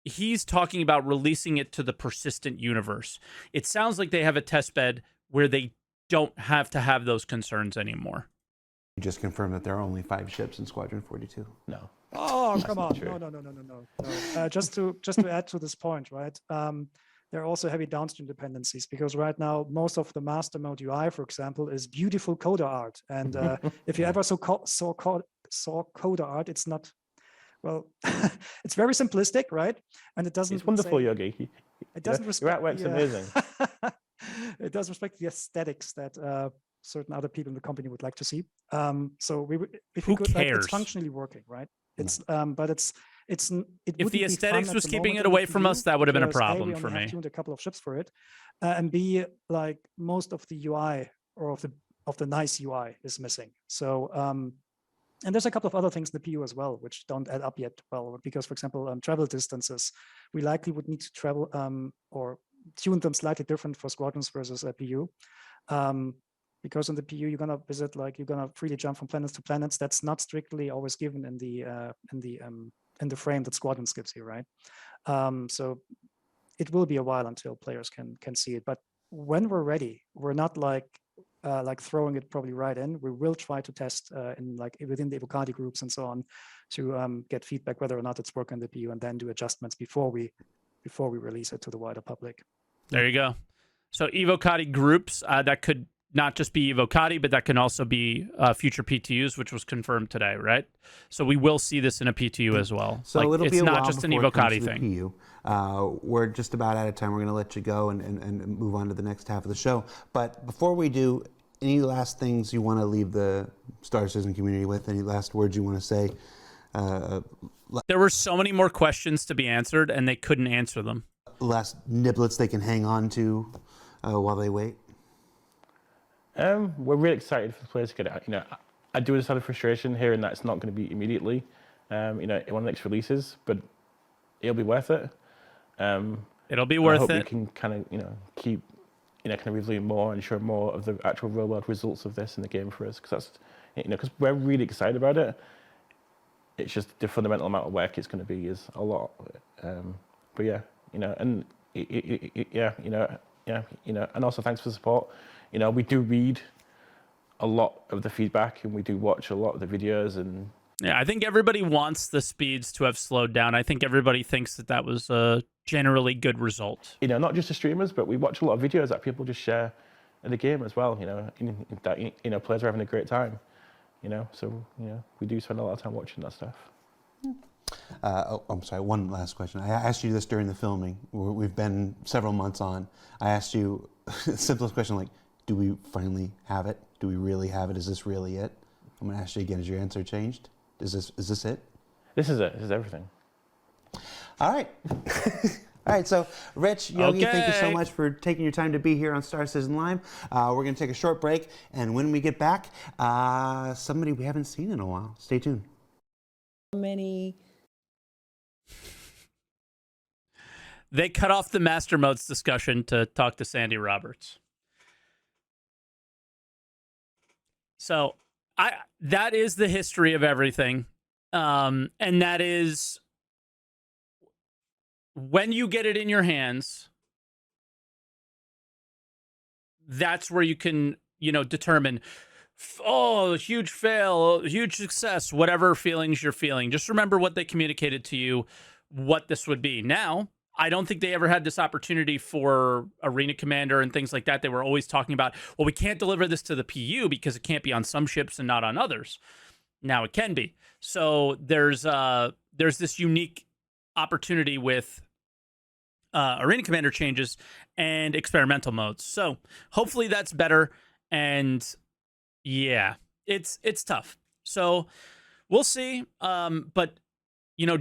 he's talking about releasing it to the persistent universe. It sounds like they have a test bed where they don't have to have those concerns anymore. You just confirmed that there are only 5 ships in Squadron 42. No. Oh, come on. No. Just to add to this point, right? There are also heavy downstream dependencies, because right now most of the master mode UI, for example, is beautiful coda art. And if you ever saw coda art, it's not, well, it's very simplistic, right? And it doesn't. It's wonderful, Yogi. It doesn't respect. Your artwork's amazing. It does respect the aesthetics that certain other people in the company would like to see. So if who we could, cares? It's functionally working, right? It's but it's if the aesthetics was keeping it away from us, that would have been a problem for me. Tuned a couple of ships for it, and B, like most of the UI or of the nice UI is missing. So and there's a couple of other things in the PU as well which don't add up yet. Well, because for example, travel distances, we likely would need to travel or tune them slightly different for squadrons versus a PU. Because in the PU you're gonna freely jump from planets to planets. That's not strictly always given in the frame that Squadrons gives you, right? So it will be a while until players can see it. But when we're ready, we're not like throwing it probably right in. We will try to test in like within the Evocati groups and so on to get feedback whether or not it's working in the PU, and then do adjustments before we release it to the wider public. There you go. So Evocati groups, that could not just be Evocati, but that can also be future PTUs, which was confirmed today, right? So we will see this in a PTU as well. So it'll it's be a not while just an before it comes Evocati to the thing. PU. We're just about out of time. We're going to let you go and move on to the next half of the show. But before we do, any last things you want to leave the Star Citizen community with? Any last words you want to say? There were so many more questions to be answered, and they couldn't answer them. Last niblets they can hang on to while they wait? We're really excited for the players to get it out. You know, I do understand the frustration hearing that it's not going to be immediately, you know, in one of the next releases, but it'll be worth it. It'll be worth I hope it. we can kind of, you know, keep, you know, kind of revealing more and show more of the actual real world results of this in the game for us, because that's, you know, because we're really excited about it. It's just the fundamental amount of work it's going to be is a lot. But yeah, you know, and yeah, you know, and also thanks for the support. You know, we do read a lot of the feedback and we do watch a lot of the videos, and yeah, I think everybody wants the speeds to have slowed down. I think everybody thinks that that was a generally good result. You know, not just the streamers, but we watch a lot of videos that people just share in the game as well. You know, that you know, players are having a great time. You know, so you know, we do spend a lot of time watching that stuff. I'm sorry, one last question. I asked you this during the filming. We've been several months on. I asked you the simplest question, like, do we finally have it? Do we really have it? Is this really it? I'm going to ask you again. Has your answer changed? Is this it? This is it. This is everything. All right. All right, so Rich, Yogi, thank you so much for taking your time to be here on Star Citizen Live. We're going to take a short break, and when we get back, somebody we haven't seen in a while. Stay tuned. They cut off the Master Modes discussion to talk to Sandy Roberts. So that is the history of everything. And that is when you get it in your hands, that's where you can, you know, determine, oh, huge fail, huge success, whatever feelings you're feeling. Just remember what they communicated to you, what this would be. Now, I don't think they ever had this opportunity for Arena Commander and things like that. They were always talking about, well, we can't deliver this to the PU because it can't be on some ships and not on others. Now it can be. So there's this unique opportunity with Arena Commander changes and experimental modes. So hopefully that's better. And yeah, it's tough. So we'll see. But you know,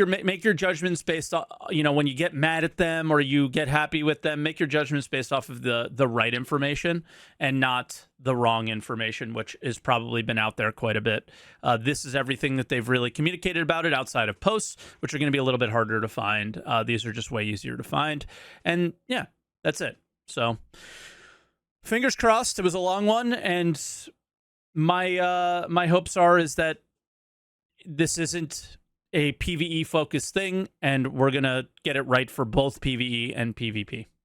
make your judgments based off, you know, when you get mad at them or you get happy with them, make your judgments based off of the right information and not the wrong information, which has probably been out there quite a bit. This is everything that they've really communicated about it outside of posts, which are going to be a little bit harder to find. These are just way easier to find. And yeah, that's it. So fingers crossed. It was a long one. And my hopes is that this isn't a PvE focused thing, and we're going to get it right for both PvE and PvP.